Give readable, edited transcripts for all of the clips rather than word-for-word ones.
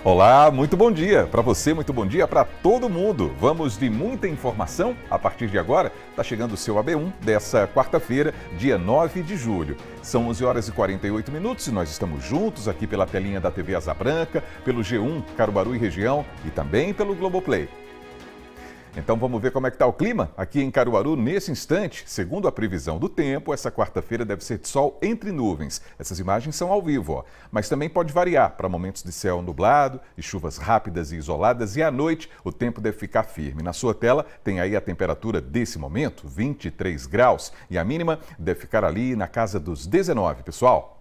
Olá, muito bom dia para você, muito bom dia para todo mundo. Vamos de muita informação a partir de agora. Está chegando o seu AB1 dessa quarta-feira, dia 9 de julho. São 11 horas e 48 minutos e nós estamos juntos aqui pela telinha da TV Asa Branca, pelo G1 Caruaru e região e também pelo Globoplay. Então vamos ver como é que está o clima aqui em Caruaru nesse instante. Segundo a previsão do tempo, essa quarta-feira deve ser de sol entre nuvens. Essas imagens são ao vivo, mas também pode variar para momentos de céu nublado e chuvas rápidas e isoladas. E à noite o tempo deve ficar firme. Na sua tela tem aí a temperatura desse momento, 23 graus. E a mínima deve ficar ali na casa dos 19, pessoal.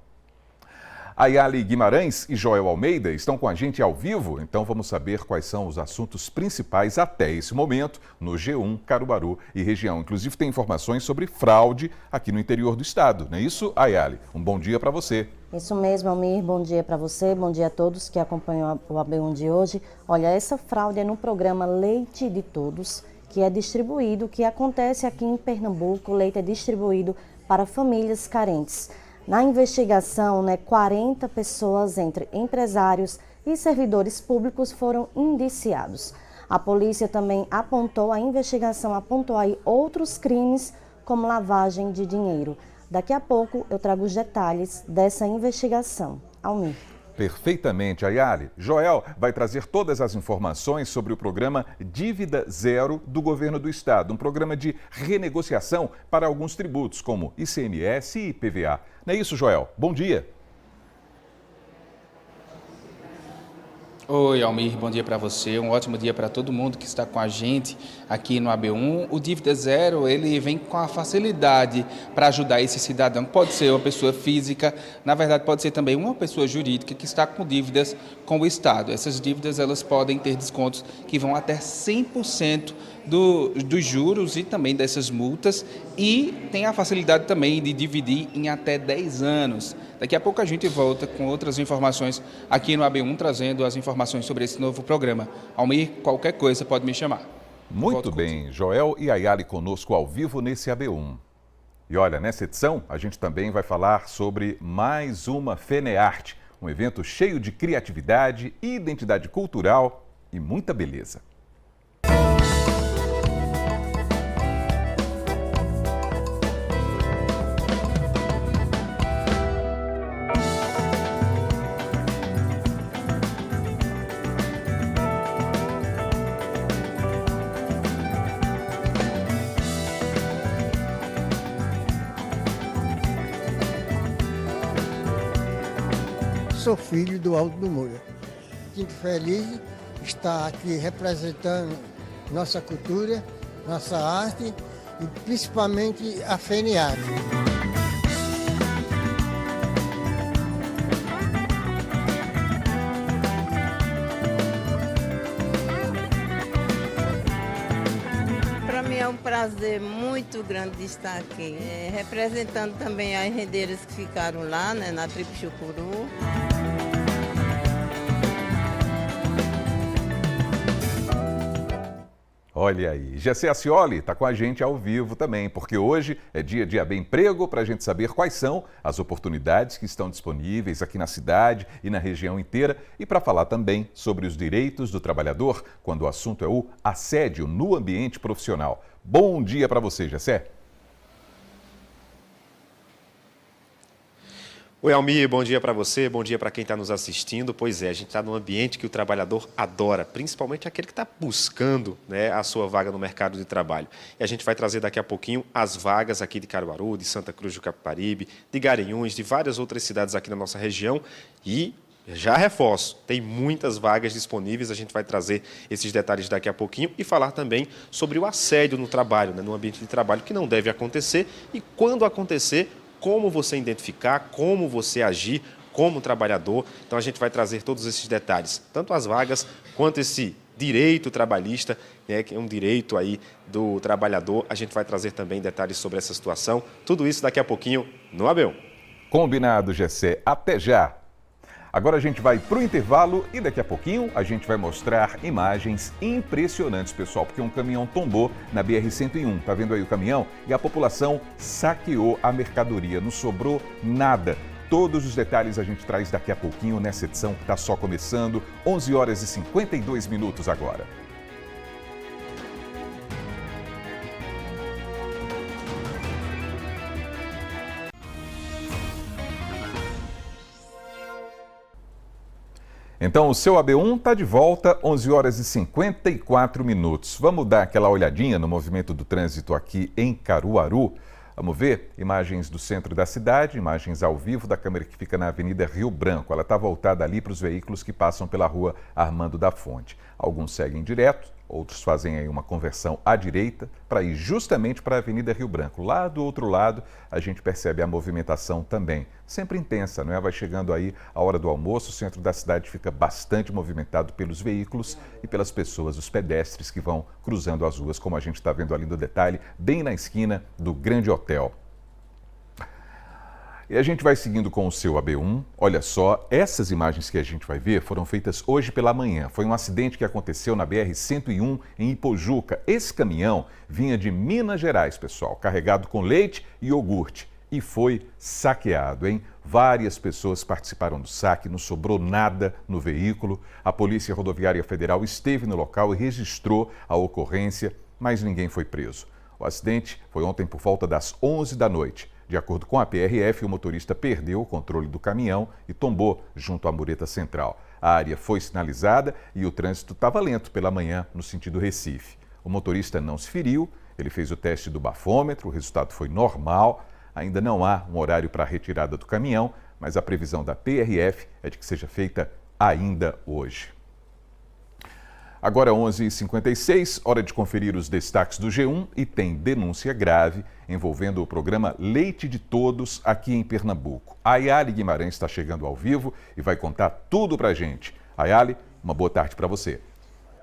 Ayali Guimarães e Joel Almeida estão com a gente ao vivo, então vamos saber quais são os assuntos principais até esse momento no G1 Caruaru e região. Inclusive tem informações sobre fraude aqui no interior do estado, não é isso, Ayali? Um bom dia para você. Isso mesmo, Almir. Bom dia para você, bom dia a todos que acompanham o AB1 de hoje. Olha, essa fraude é no programa Leite de Todos, que é distribuído, que acontece aqui em Pernambuco. O leite é distribuído para famílias carentes. Na investigação, 40 pessoas, entre empresários e servidores públicos, foram indiciados. A polícia também a investigação apontou aí outros crimes, como lavagem de dinheiro. Daqui a pouco eu trago os detalhes dessa investigação. Almir. Perfeitamente, Ayali. Joel vai trazer todas as informações sobre o programa Dívida Zero do governo do estado, um programa de renegociação para alguns tributos, como ICMS e IPVA. Não é isso, Joel? Bom dia. Oi, Almir, bom dia para você, um ótimo dia para todo mundo que está com a gente aqui no AB1. O Dívida Zero, ele vem com a facilidade para ajudar esse cidadão, que pode ser uma pessoa física, na verdade pode ser também uma pessoa jurídica que está com dívidas com o Estado. Essas dívidas, elas podem ter descontos que vão até 100% dos juros e também dessas multas, e tem a facilidade também de dividir em até 10 anos. Daqui a pouco a gente volta com outras informações aqui no AB1, trazendo as informações sobre esse novo programa. Almir, qualquer coisa pode me chamar. Muito bem, Joel e Ayali conosco ao vivo nesse AB1. E olha, nessa edição a gente também vai falar sobre mais uma FENEARTE, um evento cheio de criatividade, identidade cultural e muita beleza. Sou filho do Aldo do Moura. Sinto feliz de estar aqui representando nossa cultura, nossa arte e principalmente a FENEARTE. Para mim é um prazer muito grande de estar aqui, representando também as rendeiras que ficaram lá, na Tribo Chucuru. Olha aí, Gessé Ascioli está com a gente ao vivo também, porque hoje é dia de AB Emprego para a gente saber quais são as oportunidades que estão disponíveis aqui na cidade e na região inteira e para falar também sobre os direitos do trabalhador quando o assunto é o assédio no ambiente profissional. Bom dia para você, Gessé. Oi, Almir, bom dia para você, bom dia para quem está nos assistindo. Pois é, a gente está num ambiente que o trabalhador adora, principalmente aquele que está buscando, a sua vaga no mercado de trabalho. E a gente vai trazer daqui a pouquinho as vagas aqui de Caruaru, de Santa Cruz do Capibaribe, de Garanhuns, de várias outras cidades aqui na nossa região. E já reforço, tem muitas vagas disponíveis, a gente vai trazer esses detalhes daqui a pouquinho e falar também sobre o assédio no trabalho, no ambiente de trabalho, que não deve acontecer e quando acontecer, como você identificar, como você agir como trabalhador. Então a gente vai trazer todos esses detalhes, tanto as vagas quanto esse direito trabalhista, que é um direito aí do trabalhador. A gente vai trazer também detalhes sobre essa situação. Tudo isso daqui a pouquinho no AB1. Combinado, Gessé. Até já! Agora a gente vai para o intervalo e daqui a pouquinho a gente vai mostrar imagens impressionantes, pessoal, porque um caminhão tombou na BR-101. Tá vendo aí o caminhão? E a população saqueou a mercadoria, não sobrou nada. Todos os detalhes a gente traz daqui a pouquinho nessa edição que está só começando, 11 horas e 52 minutos agora. Então, o seu AB1 está de volta, 11 horas e 54 minutos. Vamos dar aquela olhadinha no movimento do trânsito aqui em Caruaru. Vamos ver imagens do centro da cidade, imagens ao vivo da câmera que fica na Avenida Rio Branco. Ela está voltada ali para os veículos que passam pela rua Armando da Fonte. Alguns seguem direto, outros fazem aí uma conversão à direita para ir justamente para a Avenida Rio Branco. Lá do outro lado, a gente percebe a movimentação também, sempre intensa, não é? Vai chegando aí a hora do almoço, o centro da cidade fica bastante movimentado pelos veículos e pelas pessoas, os pedestres que vão cruzando as ruas, como a gente está vendo ali no detalhe, bem na esquina do Grande Hotel. E a gente vai seguindo com o seu AB1. Olha só, essas imagens que a gente vai ver foram feitas hoje pela manhã. Foi um acidente que aconteceu na BR-101 em Ipojuca. Esse caminhão vinha de Minas Gerais, pessoal, carregado com leite e iogurte. E foi saqueado, hein? Várias pessoas participaram do saque, não sobrou nada no veículo. A Polícia Rodoviária Federal esteve no local e registrou a ocorrência, mas ninguém foi preso. O acidente foi ontem por volta das 11 da noite. De acordo com a PRF, o motorista perdeu o controle do caminhão e tombou junto à mureta central. A área foi sinalizada e o trânsito estava lento pela manhã no sentido Recife. O motorista não se feriu, ele fez o teste do bafômetro, o resultado foi normal. Ainda não há um horário para a retirada do caminhão, mas a previsão da PRF é de que seja feita ainda hoje. Agora 11h56, hora de conferir os destaques do G1 e tem denúncia grave envolvendo o programa Leite de Todos aqui em Pernambuco. A Ayali Guimarães está chegando ao vivo e vai contar tudo pra gente. Ayali, uma boa tarde para você.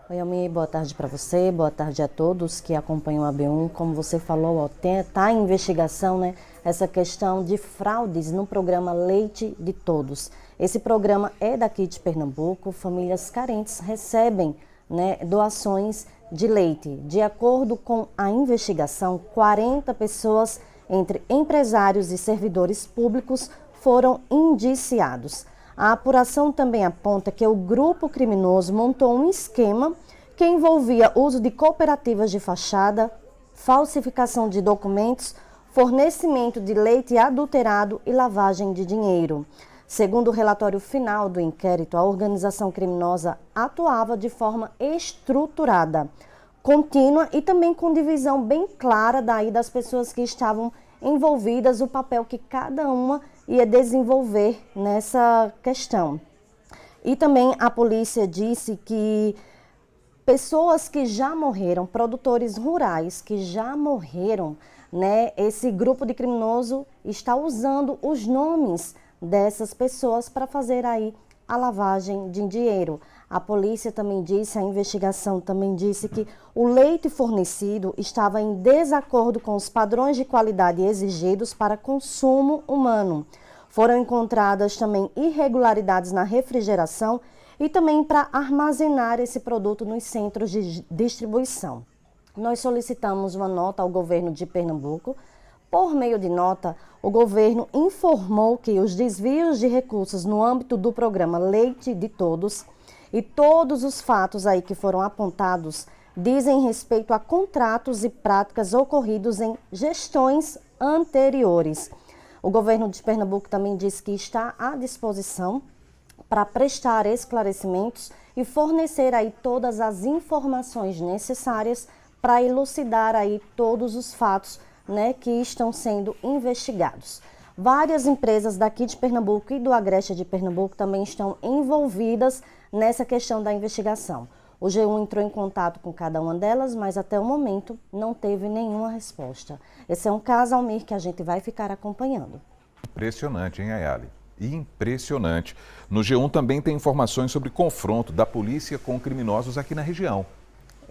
Oi, Almir, boa tarde para você, boa tarde a todos que acompanham a AB1. Como você falou, está em investigação, né, essa questão de fraudes no programa Leite de Todos. Esse programa é daqui de Pernambuco, famílias carentes recebem, né, doações de leite. De acordo com a investigação, 40 pessoas, entre empresários e servidores públicos, foram indiciados. A apuração também aponta que o grupo criminoso montou um esquema que envolvia uso de cooperativas de fachada, falsificação de documentos, fornecimento de leite adulterado e lavagem de dinheiro. Segundo o relatório final do inquérito, a organização criminosa atuava de forma estruturada, contínua e também com divisão bem clara daí das pessoas que estavam envolvidas, o papel que cada uma ia desenvolver nessa questão. E também a polícia disse que pessoas que já morreram, produtores rurais que já morreram, né, esse grupo de criminoso está usando os nomes dessas pessoas para fazer aí a lavagem de dinheiro. A polícia também disse, a investigação também disse que o leite fornecido estava em desacordo com os padrões de qualidade exigidos para consumo humano. Foram encontradas também irregularidades na refrigeração e também para armazenar esse produto nos centros de distribuição. Nós solicitamos uma nota ao governo de Pernambuco. Por meio de nota, o governo informou que os desvios de recursos no âmbito do programa Leite de Todos e todos os fatos aí que foram apontados dizem respeito a contratos e práticas ocorridos em gestões anteriores. O governo de Pernambuco também disse que está à disposição para prestar esclarecimentos e fornecer aí todas as informações necessárias para elucidar aí todos os fatos, né, que estão sendo investigados. Várias empresas daqui de Pernambuco e do Agreste de Pernambuco também estão envolvidas nessa questão da investigação. O G1 entrou em contato com cada uma delas, mas até o momento não teve nenhuma resposta. Esse é um caso, Almir, que a gente vai ficar acompanhando. Impressionante, hein, Ayali? Impressionante. No G1 também tem informações sobre confronto da polícia com criminosos aqui na região.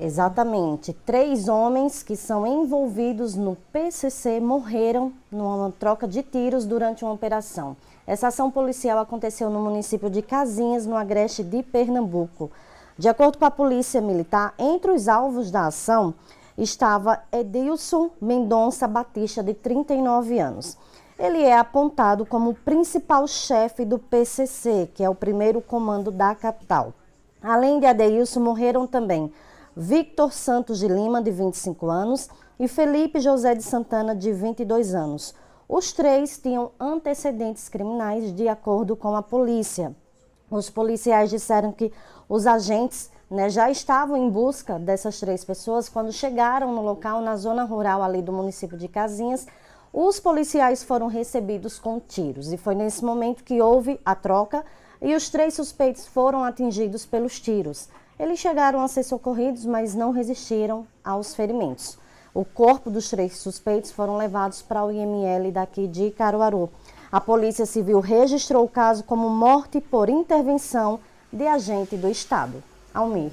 Exatamente. 3 homens que são envolvidos no PCC morreram numa troca de tiros durante uma operação. Essa ação policial aconteceu no município de Casinhas, no Agreste de Pernambuco. De acordo com a Polícia Militar, entre os alvos da ação estava Edilson Mendonça Batista, de 39 anos. Ele é apontado como o principal chefe do PCC, que é o primeiro comando da capital. Além de Adeilson, morreram também Victor Santos de Lima, de 25 anos, e Felipe José de Santana, de 22 anos. Os três tinham antecedentes criminais, de acordo com a polícia. Os policiais disseram que os agentes já estavam em busca dessas três pessoas quando chegaram no local, na zona rural ali do município de Casinhas. Os policiais foram recebidos com tiros e foi nesse momento que houve a troca e os três suspeitos foram atingidos pelos tiros. Eles chegaram a ser socorridos, mas não resistiram aos ferimentos. O corpo dos três suspeitos foram levados para o IML daqui de Caruaru. A Polícia Civil registrou o caso como morte por intervenção de agente do Estado. Almir.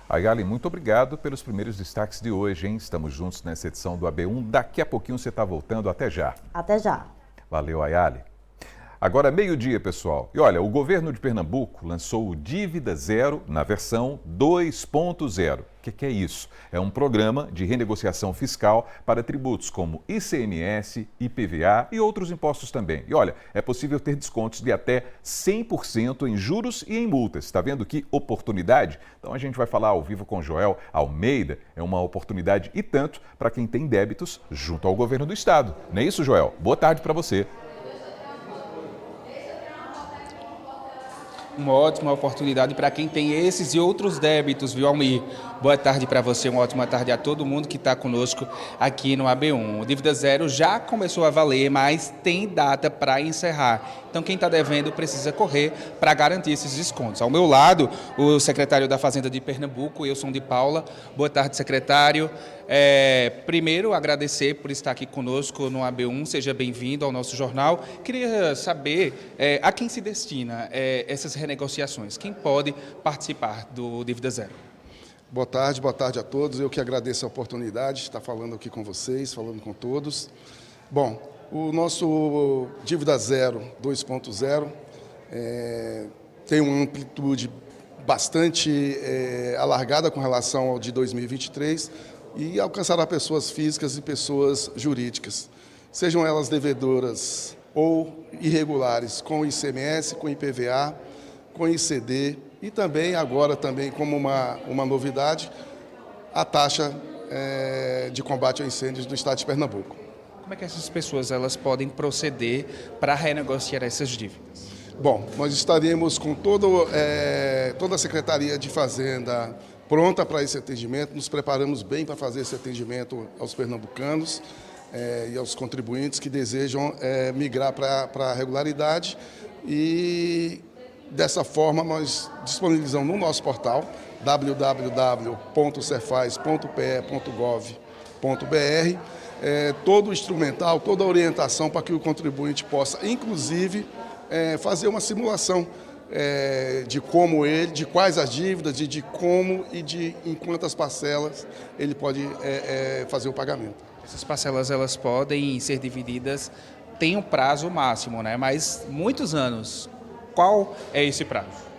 Ayali, muito obrigado pelos primeiros destaques de hoje, hein? Estamos juntos nessa edição do AB1. Daqui a pouquinho você está voltando. Até já. Até já. Valeu, Ayali. Agora, meio-dia, pessoal. E olha, o governo de Pernambuco lançou o Dívida Zero na versão 2.0. O que é isso? É um programa de renegociação fiscal para tributos como ICMS, IPVA e outros impostos também. E olha, é possível ter descontos de até 100% em juros e em multas. Está vendo que oportunidade? Então a gente vai falar ao vivo com Joel Almeida. É uma oportunidade e tanto para quem tem débitos junto ao governo do estado. Não é isso, Joel? Boa tarde para você. Uma ótima oportunidade para quem tem esses e outros débitos, viu, Almir? Boa tarde para você, uma ótima tarde a todo mundo que está conosco aqui no AB1. O Dívida Zero já começou a valer, mas tem data para encerrar. Então, quem está devendo precisa correr para garantir esses descontos. Ao meu lado, o secretário da Fazenda de Pernambuco, Wilson de Paula. Boa tarde, secretário. Primeiro, agradecer por estar aqui conosco no AB1. Seja bem-vindo ao nosso jornal. Queria saber a quem se destina essas renegociações. Quem pode participar do Dívida Zero? Boa tarde a todos. Eu que agradeço a oportunidade de estar falando aqui com vocês, falando com todos. Bom, o nosso Dívida Zero 2.0 tem uma amplitude bastante alargada com relação ao de 2023 e alcançará pessoas físicas e pessoas jurídicas, sejam elas devedoras ou irregulares com ICMS, com IPVA, com ICD e também, agora também como uma novidade, a taxa de combate a incêndios do estado de Pernambuco. Como é que essas pessoas elas podem proceder para renegociar essas dívidas? Bom, nós estaremos com toda a Secretaria de Fazenda pronta para esse atendimento, nos preparamos bem para fazer esse atendimento aos pernambucanos e aos contribuintes que desejam migrar para a regularidade e dessa forma nós disponibilizamos no nosso portal www.cefaz.pe.gov.br todo o instrumental, toda a orientação para que o contribuinte possa, inclusive, fazer uma simulação de quais as dívidas, de como e em quantas parcelas ele pode fazer o pagamento. Essas parcelas elas podem ser divididas, tem um prazo máximo, né? Mas muitos anos. Qual é esse prazo?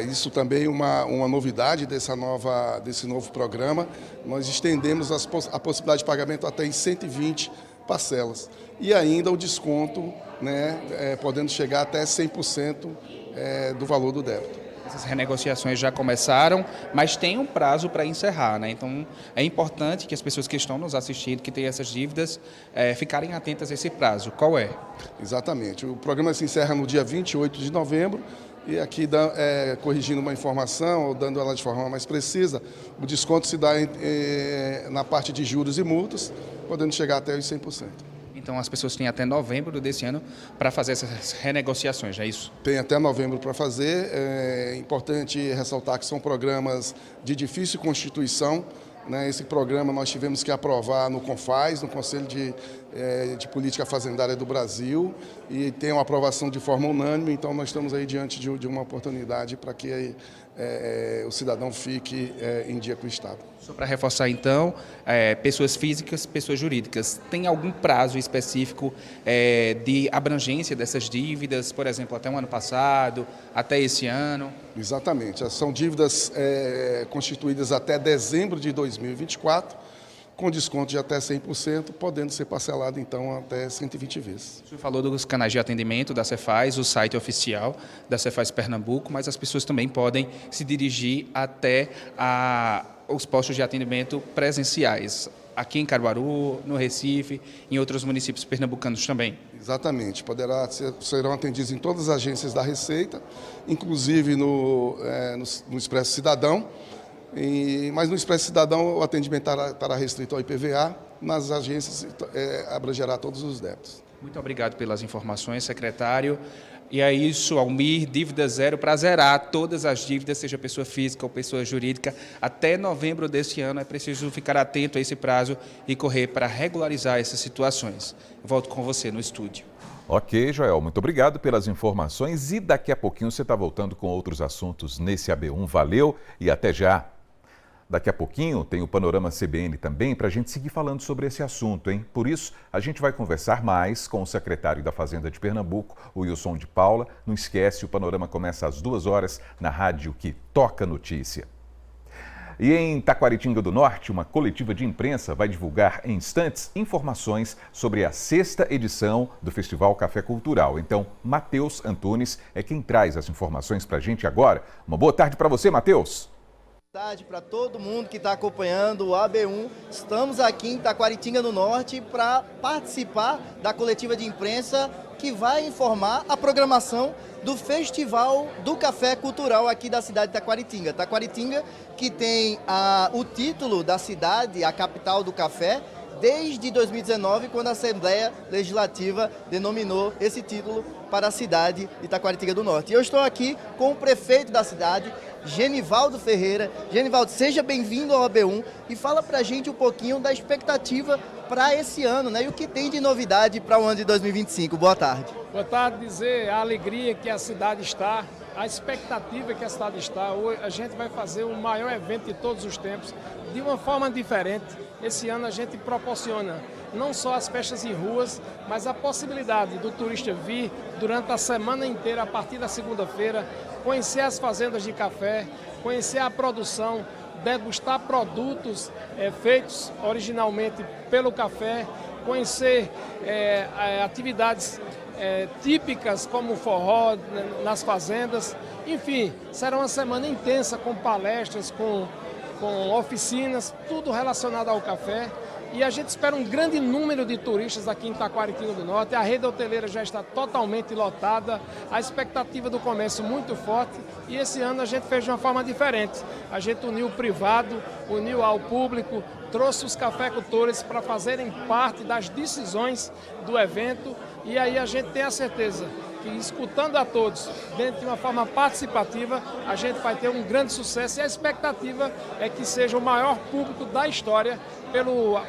Isso também é uma novidade desse novo programa. Nós estendemos a possibilidade de pagamento até em 120 parcelas. E ainda o desconto, podendo chegar até 100% do valor do débito. Essas renegociações já começaram, mas tem um prazo para encerrar, né? Então, é importante que as pessoas que estão nos assistindo, que têm essas dívidas, ficarem atentas a esse prazo. Qual é? Exatamente. O programa se encerra no dia 28 de novembro e aqui, corrigindo uma informação ou dando ela de forma mais precisa, o desconto se dá na parte de juros e multas, podendo chegar até os 100%. Então, as pessoas têm até novembro desse ano para fazer essas renegociações, é isso? Tem até novembro para fazer. É importante ressaltar que são programas de difícil constituição. Esse programa nós tivemos que aprovar no CONFAZ, no Conselho de Política Fazendária do Brasil, e tem uma aprovação de forma unânime, então nós estamos aí diante de uma oportunidade para que o cidadão fique em dia com o Estado. Só para reforçar então, pessoas físicas, pessoas jurídicas, tem algum prazo específico de abrangência dessas dívidas, por exemplo, até o ano passado, até esse ano? Exatamente, são dívidas constituídas até dezembro de 2024, com desconto de até 100%, podendo ser parcelado, então, até 120 vezes. O senhor falou dos canais de atendimento da Cefaz, o site oficial da Cefaz Pernambuco, mas as pessoas também podem se dirigir até os postos de atendimento presenciais, aqui em Caruaru, no Recife, em outros municípios pernambucanos também. Exatamente, serão atendidos em todas as agências da Receita, inclusive no Expresso Cidadão, mas no Expresso Cidadão o atendimento estará restrito ao IPVA, nas agências abrangerá todos os débitos. Muito obrigado pelas informações, secretário. E é isso, Almir, dívida zero para zerar todas as dívidas, seja pessoa física ou pessoa jurídica. Até novembro deste ano é preciso ficar atento a esse prazo e correr para regularizar essas situações. Eu volto com você no estúdio. Ok, Joel, muito obrigado pelas informações e daqui a pouquinho você está voltando com outros assuntos nesse AB1. Valeu e até já! Daqui a pouquinho tem o Panorama CBN também para a gente seguir falando sobre esse assunto, hein? Por isso, a gente vai conversar mais com o secretário da Fazenda de Pernambuco, o Wilson de Paula. Não esquece, o Panorama começa às 2h na rádio que toca notícia. E em Taquaritinga do Norte, uma coletiva de imprensa vai divulgar em instantes informações sobre a 6ª edição do Festival Café Cultural. Então, Matheus Antunes é quem traz as informações para a gente agora. Uma boa tarde para você, Matheus. Boa tarde para todo mundo que está acompanhando o AB1. Estamos aqui em Taquaritinga do Norte para participar da coletiva de imprensa que vai informar a programação do Festival do Café Cultural aqui da cidade de Taquaritinga. Taquaritinga que tem o título da cidade, a capital do café, desde 2019, quando a Assembleia Legislativa denominou esse título para a cidade de Taquaritinga do Norte. E eu estou aqui com o prefeito da cidade, Genivaldo Ferreira. Genivaldo, seja bem-vindo ao AB1 e fala pra gente um pouquinho da expectativa para esse ano, né? E o que tem de novidade para o ano de 2025. Boa tarde. Boa tarde, dizer a alegria que a cidade está, a expectativa que a cidade está. Hoje a gente vai fazer o maior evento de todos os tempos, de uma forma diferente. Esse ano a gente proporciona não só as festas em ruas, mas a possibilidade do turista vir durante a semana inteira, a partir da segunda-feira, conhecer as fazendas de café, conhecer a produção, degustar produtos feitos originalmente pelo café, conhecer atividades típicas como o forró nas fazendas. Enfim, será uma semana intensa com palestras, com oficinas, tudo relacionado ao café. E a gente espera um grande número de turistas aqui em Taquaritinga do Norte. A rede hoteleira já está totalmente lotada, a expectativa do comércio muito forte. E esse ano a gente fez de uma forma diferente. A gente uniu o privado, uniu ao público, trouxe os cafeicultores para fazerem parte das decisões do evento. E aí a gente tem a certeza que, escutando a todos, dentro de uma forma participativa, a gente vai ter um grande sucesso. E a expectativa é que seja o maior público da história,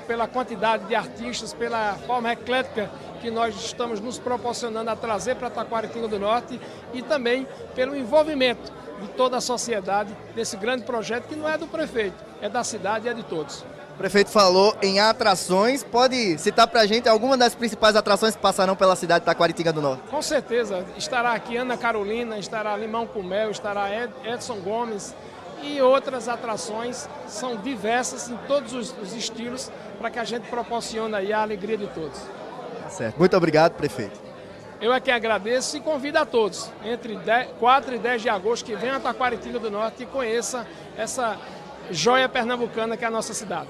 pela quantidade de artistas, pela forma eclética que nós estamos nos proporcionando a trazer para Taquaritinga do Norte e também pelo envolvimento de toda a sociedade nesse grande projeto que não é do prefeito, é da cidade e é de todos. O prefeito falou em atrações, pode citar para a gente alguma das principais atrações que passarão pela cidade de Taquaritinga do Norte? Com certeza, estará aqui Ana Carolina, estará Limão com Mel, estará Edson Gomes e outras atrações, são diversas em todos os estilos, para que a gente proporcione aí a alegria de todos. Certo, muito obrigado, prefeito. Eu é que agradeço e convido a todos, entre 4 e 10 de agosto, que venham a Taquaritinga do Norte e conheça essa joia pernambucana que é a nossa cidade.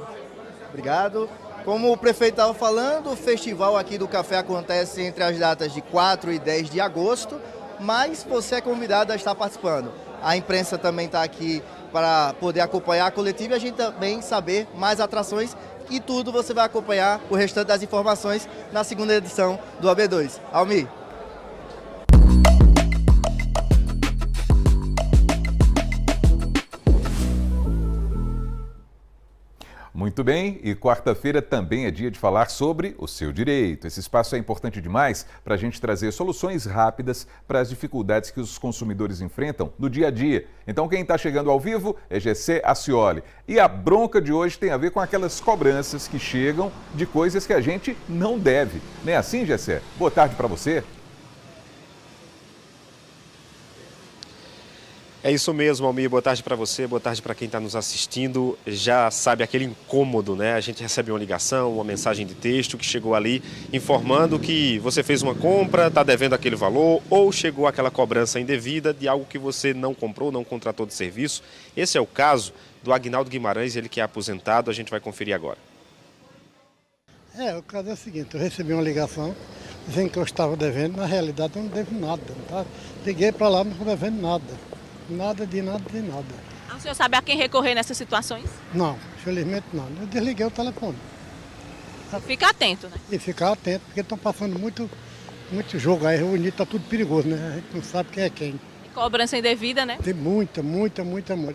Obrigado. Como o prefeito estava falando, o festival aqui do café acontece entre as datas de 4 e 10 de agosto, mas você é convidado a estar participando. A imprensa também está aqui para poder acompanhar a coletiva e a gente também saber mais atrações e tudo você vai acompanhar o restante das informações na segunda edição do AB2. Almir. Muito bem, e quarta-feira também é dia de falar sobre o seu direito. Esse espaço é importante demais para a gente trazer soluções rápidas para as dificuldades que os consumidores enfrentam no dia a dia. Então quem está chegando ao vivo é Gessé Acioli. E a bronca de hoje tem a ver com aquelas cobranças que chegam de coisas que a gente não deve. Não é assim, Gessé? Boa tarde para você. É isso mesmo, Almir. Boa tarde para você, boa tarde para quem está nos assistindo. Já sabe aquele incômodo, né? A gente recebe uma ligação, uma mensagem de texto que chegou ali informando que você fez uma compra, está devendo aquele valor ou chegou aquela cobrança indevida de algo que você não comprou, não contratou de serviço. Esse é o caso do Agnaldo Guimarães, ele que é aposentado, a gente vai conferir agora. O caso é o seguinte, eu recebi uma ligação dizendo que eu estava devendo, na realidade eu não devo nada, tá? Liguei para lá, não estou devendo nada. Nada de nada. O senhor sabe a quem recorrer nessas situações? Não, infelizmente não. Eu desliguei o telefone. Fica atento, né? E ficar atento, porque estão passando muito jogo aí, o está tudo perigoso, né? A gente não sabe quem é quem. E cobrança indevida, né? Tem muita.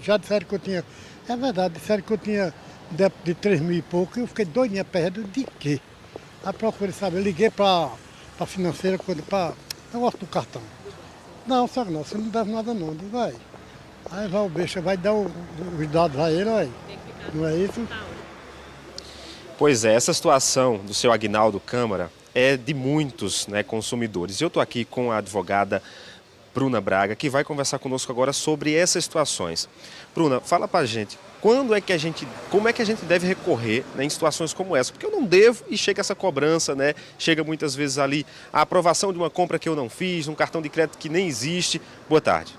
Já disseram que eu tinha, é verdade, disseram que eu tinha débito de 3 mil e pouco, e eu fiquei doidinha perto de quê? Aí procurei saber, eu liguei para a financeira, para o negócio do cartão. Não, sabe não, você não deve nada não, digo, vai. Aí vai o bicho, vai dar os dados a ele, aí. Não é isso? Pois é, essa situação do seu Agnaldo Câmara é de muitos, né, consumidores. Eu estou aqui com a advogada Bruna Braga, que vai conversar conosco agora sobre essas situações. Bruna, fala pra gente, como é que a gente deve recorrer, né, em situações como essa? Porque eu não devo e chega essa cobrança, né? Chega muitas vezes ali a aprovação de uma compra que eu não fiz, um cartão de crédito que nem existe. Boa tarde.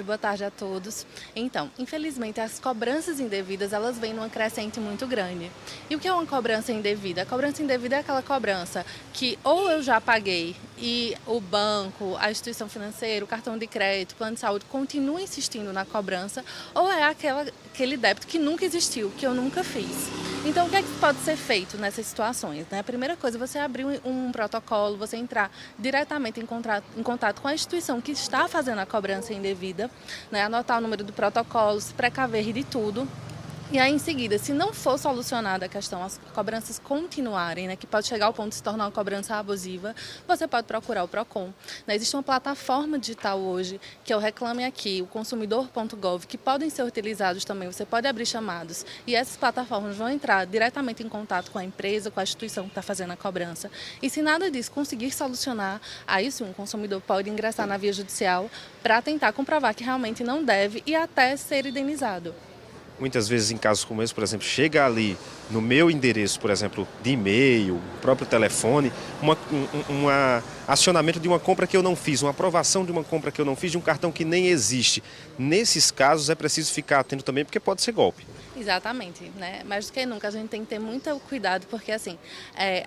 Boa tarde a todos. Então, infelizmente, as cobranças indevidas, elas vêm numa crescente muito grande. E o que é uma cobrança indevida? A cobrança indevida é aquela cobrança que ou eu já paguei e o banco, a instituição financeira, o cartão de crédito, o plano de saúde continua insistindo na cobrança, ou é aquele débito que nunca existiu, que eu nunca fiz. Então, o que é que pode ser feito nessas situações, né? A primeira coisa, você abrir um protocolo, você entrar diretamente em contato com a instituição que está fazendo a cobrança indevida, né? Anotar o número do protocolo, se precaver de tudo. E aí, em seguida, se não for solucionada a questão, as cobranças continuarem, né, que pode chegar ao ponto de se tornar uma cobrança abusiva, você pode procurar o PROCON. Né, existe uma plataforma digital hoje, que é o Reclame Aqui, o consumidor.gov, que podem ser utilizados também. Você pode abrir chamados e essas plataformas vão entrar diretamente em contato com a empresa, com a instituição que está fazendo a cobrança. E se nada disso conseguir solucionar, aí sim, o consumidor pode ingressar na via judicial para tentar comprovar que realmente não deve e até ser indenizado. Muitas vezes em casos como esse, por exemplo, chega ali no meu endereço, por exemplo, de e-mail, próprio telefone, um acionamento de uma compra que eu não fiz, uma aprovação de uma compra que eu não fiz, de um cartão que nem existe. Nesses casos é preciso ficar atento também, porque pode ser golpe. Exatamente, né? Mais do que nunca a gente tem que ter muito cuidado, porque assim,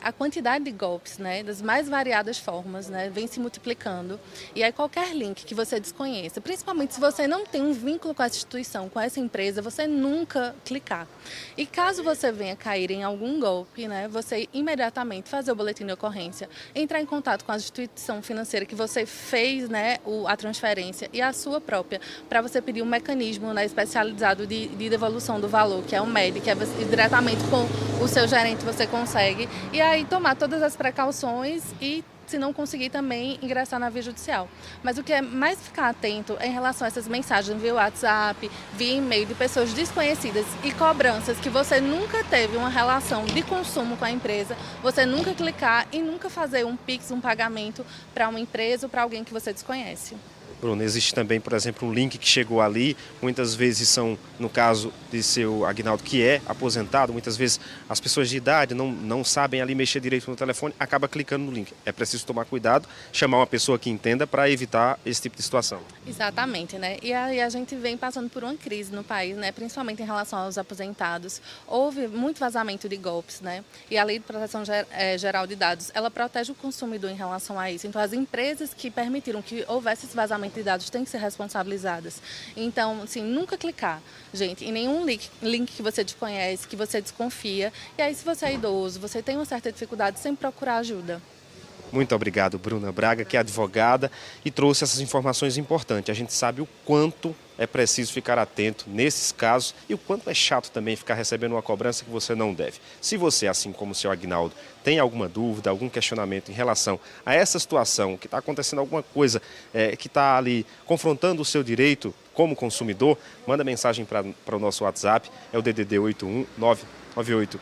a quantidade de golpes, né, das mais variadas formas, né, vem se multiplicando. E aí qualquer link que você desconheça, principalmente se você não tem um vínculo com essa instituição, com essa empresa, você nunca clicar. E caso você venha cair em algum golpe, né, você imediatamente fazer o boletim de ocorrência, entrar em contato com a instituição financeira que você fez, né, a transferência e a sua própria, para você pedir um mecanismo, né, especializado de devolução do valor, que é o MED, que é diretamente com o seu gerente você consegue, e aí tomar todas as precauções e, se não conseguir, também ingressar na via judicial. Mas o que é mais ficar atento é em relação a essas mensagens via WhatsApp, via e-mail de pessoas desconhecidas e cobranças que você nunca teve uma relação de consumo com a empresa, você nunca clicar e nunca fazer um Pix, um pagamento para uma empresa ou para alguém que você desconhece. Bruno, existe também, por exemplo, um link que chegou ali, muitas vezes são, no caso de seu Agnaldo, que é aposentado, muitas vezes as pessoas de idade não sabem ali mexer direito no telefone, acaba clicando no link. É preciso tomar cuidado, chamar uma pessoa que entenda para evitar esse tipo de situação. Exatamente, né? E aí a gente vem passando por uma crise no país, né? Principalmente em relação aos aposentados. Houve muito vazamento de golpes, né? E a Lei de Proteção Geral de Dados, ela protege o consumidor em relação a isso. Então, as empresas que permitiram que houvesse esse vazamento de dados têm que ser responsabilizadas. Então, assim, nunca clicar, gente, em nenhum link que você desconhece, que você desconfia. E aí, se você é idoso, você tem uma certa dificuldade, sempre procurar ajuda. Muito obrigado, Bruna Braga, que é advogada e trouxe essas informações importantes. A gente sabe o quanto é preciso ficar atento nesses casos e o quanto é chato também ficar recebendo uma cobrança que você não deve. Se você, assim como o seu Agnaldo, tem alguma dúvida, algum questionamento em relação a essa situação, que está acontecendo alguma coisa que está ali confrontando o seu direito como consumidor, manda mensagem para o nosso WhatsApp, é o DDD 81 998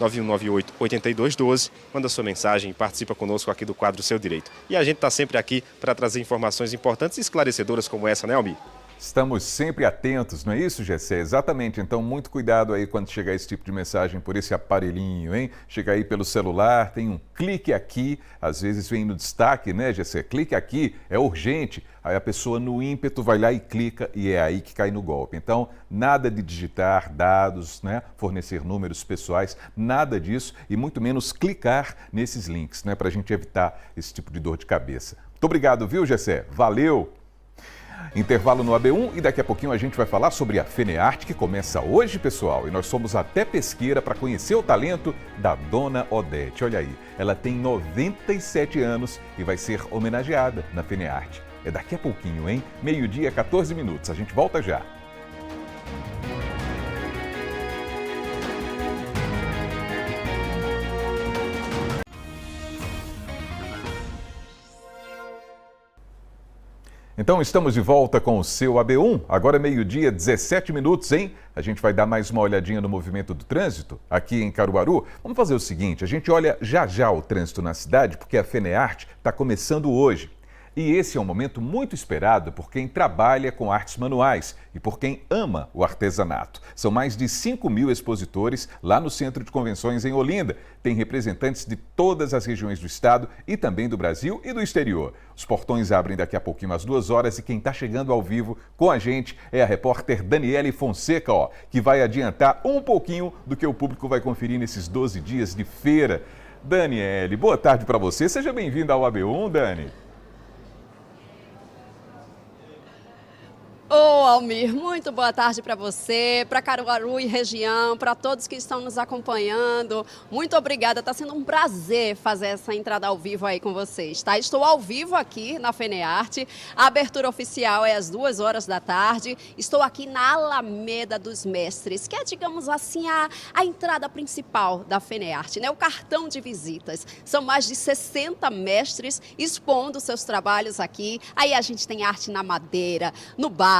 9198-8212, manda sua mensagem e participa conosco aqui do quadro Seu Direito. E a gente está sempre aqui para trazer informações importantes e esclarecedoras como essa, né, Almir? Estamos sempre atentos, não é isso, Gessé? Exatamente. Então, muito cuidado aí quando chegar esse tipo de mensagem por esse aparelhinho, hein? Chega aí pelo celular, tem um clique aqui, às vezes vem no destaque, né, Gessé? Clique aqui, é urgente. Aí a pessoa no ímpeto vai lá e clica e é aí que cai no golpe. Então, nada de digitar dados, né? Fornecer números pessoais, nada disso e muito menos clicar nesses links, né? Para a gente evitar esse tipo de dor de cabeça. Muito obrigado, viu, Gessé? Valeu! Intervalo no AB1 e daqui a pouquinho a gente vai falar sobre a FENEARTE, que começa hoje, pessoal. E nós somos até Pesqueira para conhecer o talento da Dona Odete. Olha aí, ela tem 97 anos e vai ser homenageada na FENEARTE. É daqui a pouquinho, hein? 12h, 14 minutos. A gente volta já. Então estamos de volta com o seu AB1, agora 12h, 17 minutos, hein? A gente vai dar mais uma olhadinha no movimento do trânsito aqui em Caruaru. Vamos fazer o seguinte, a gente olha já o trânsito na cidade, porque a FENEARTE está começando hoje. E esse é um momento muito esperado por quem trabalha com artes manuais e por quem ama o artesanato. São mais de 5.000 expositores lá no Centro de Convenções em Olinda. Tem representantes de todas as regiões do estado e também do Brasil e do exterior. Os portões abrem daqui a pouquinho às 2h e quem está chegando ao vivo com a gente é a repórter Daniele Fonseca, que vai adiantar um pouquinho do que o público vai conferir nesses 12 dias de feira. Daniele, boa tarde para você. Seja bem-vinda ao AB1, Dani. Ô, Almir, muito boa tarde para você, para Caruaru e região, para todos que estão nos acompanhando. Muito obrigada, está sendo um prazer fazer essa entrada ao vivo aí com vocês, tá? Estou ao vivo aqui na FENEARTE, a abertura oficial é às 2h da tarde. Estou aqui na Alameda dos Mestres, que é, digamos assim, a entrada principal da FENEARTE, né? O cartão de visitas. São mais de 60 mestres expondo seus trabalhos aqui. Aí a gente tem arte na madeira, no barro,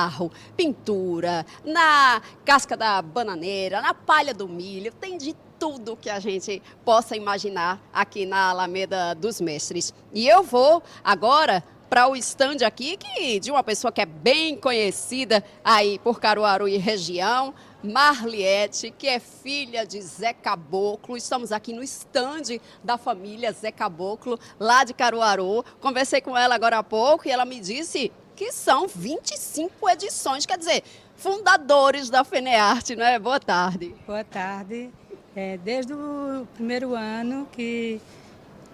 pintura, na casca da bananeira, na palha do milho, tem de tudo que a gente possa imaginar aqui na Alameda dos Mestres. E eu vou agora para o stand aqui de uma pessoa que é bem conhecida aí por Caruaru e região, Marliete, que é filha de Zé Caboclo. Estamos aqui no stand da família Zé Caboclo, lá de Caruaru. Conversei com ela agora há pouco e ela me disse que são 25 edições, quer dizer, fundadores da FENEARTE, não é? Boa tarde. Boa tarde. Desde o primeiro ano que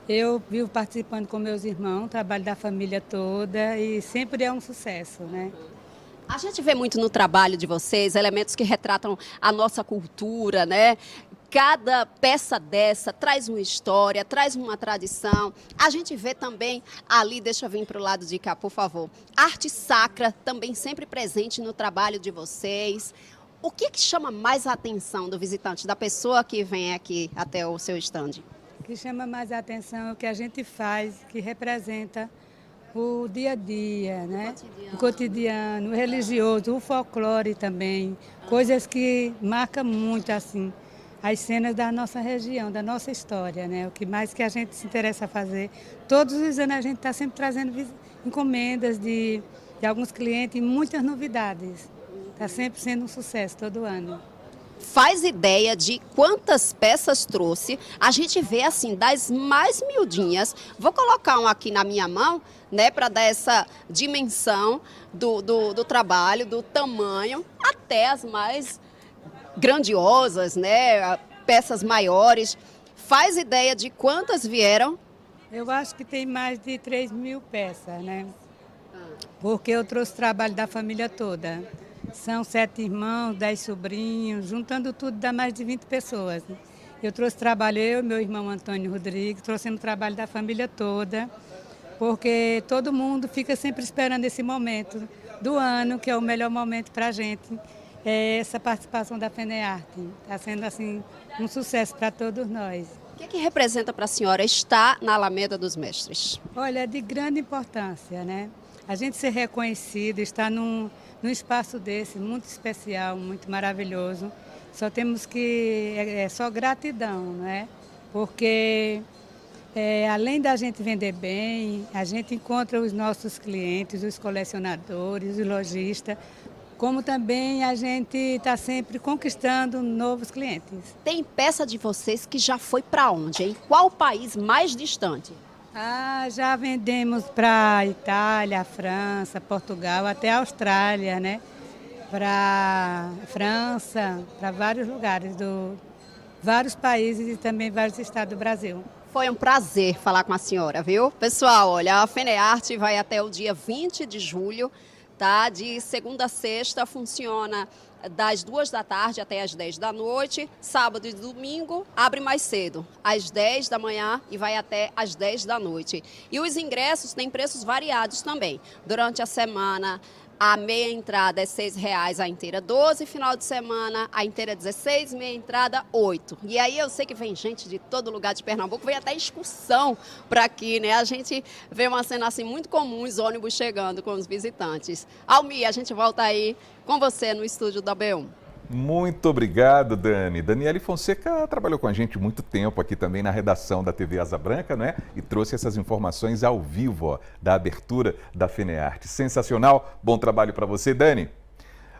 eu vivo participando com meus irmãos, trabalho da família toda e sempre é um sucesso, né? A gente vê muito no trabalho de vocês elementos que retratam a nossa cultura, né? Cada peça dessa traz uma história, traz uma tradição. A gente vê também ali, deixa eu vir para o lado de cá, por favor. Arte sacra também sempre presente no trabalho de vocês. O que chama mais a atenção do visitante, da pessoa que vem aqui até o seu estande? O que chama mais a atenção é o que a gente faz, que representa o dia a dia, né? O cotidiano, o religioso, o folclore também. Coisas que marcam muito, assim, as cenas da nossa região, da nossa história, né? O que mais que a gente se interessa a fazer. Todos os anos a gente está sempre trazendo encomendas de alguns clientes e muitas novidades. Está sempre sendo um sucesso todo ano. Faz ideia de quantas peças trouxe? A gente vê assim, das mais miudinhas. Vou colocar um aqui na minha mão, né? Para dar essa dimensão do trabalho, do tamanho, até as mais grandiosas, né? Peças maiores. Faz ideia de quantas vieram? Eu acho que tem mais de 3.000 peças, né? Porque eu trouxe trabalho da família toda. São 7 irmãos, 10 sobrinhos, juntando tudo dá mais de 20 pessoas. Eu trouxe trabalho, eu e meu irmão Antônio Rodrigues, trouxemos trabalho da família toda, porque todo mundo fica sempre esperando esse momento do ano, que é o melhor momento para a gente. É essa participação da FENEARTE. Está sendo assim um sucesso para todos nós. O que representa para a senhora estar na Alameda dos Mestres? Olha, é de grande importância, né? A gente ser reconhecido, estar num espaço desse, muito especial, muito maravilhoso. Só temos que, só gratidão, né? Porque Além da gente vender bem, a gente encontra os nossos clientes, os colecionadores, os lojistas, como também a gente está sempre conquistando novos clientes. Tem peça de vocês que já foi para onde, hein? Qual o país mais distante? Já vendemos para Itália, França, Portugal, até a Austrália, né? Para França, para vários lugares, vários países e também vários estados do Brasil. Foi um prazer falar com a senhora, viu? Pessoal, olha, a FENEARTE vai até o dia 20 de julho, tá? De segunda a sexta funciona das 2 da tarde até as 10 da noite. Sábado e domingo abre mais cedo, às 10 da manhã e vai até às 10 da noite. E os ingressos têm preços variados também. Durante a semana, a meia entrada é R$ 6,00, a inteira 12, final de semana a inteira 16, meia entrada 8. E aí eu sei que vem gente de todo lugar de Pernambuco, vem até excursão para aqui, né? A gente vê uma cena assim muito comum, os ônibus chegando com os visitantes. Almi, a gente volta aí com você no estúdio da B1. Muito obrigado, Dani. Daniele Fonseca trabalhou com a gente muito tempo aqui também na redação da TV Asa Branca, né? E trouxe essas informações ao vivo, ó, da abertura da FENEARTE. Sensacional. Bom trabalho para você, Dani.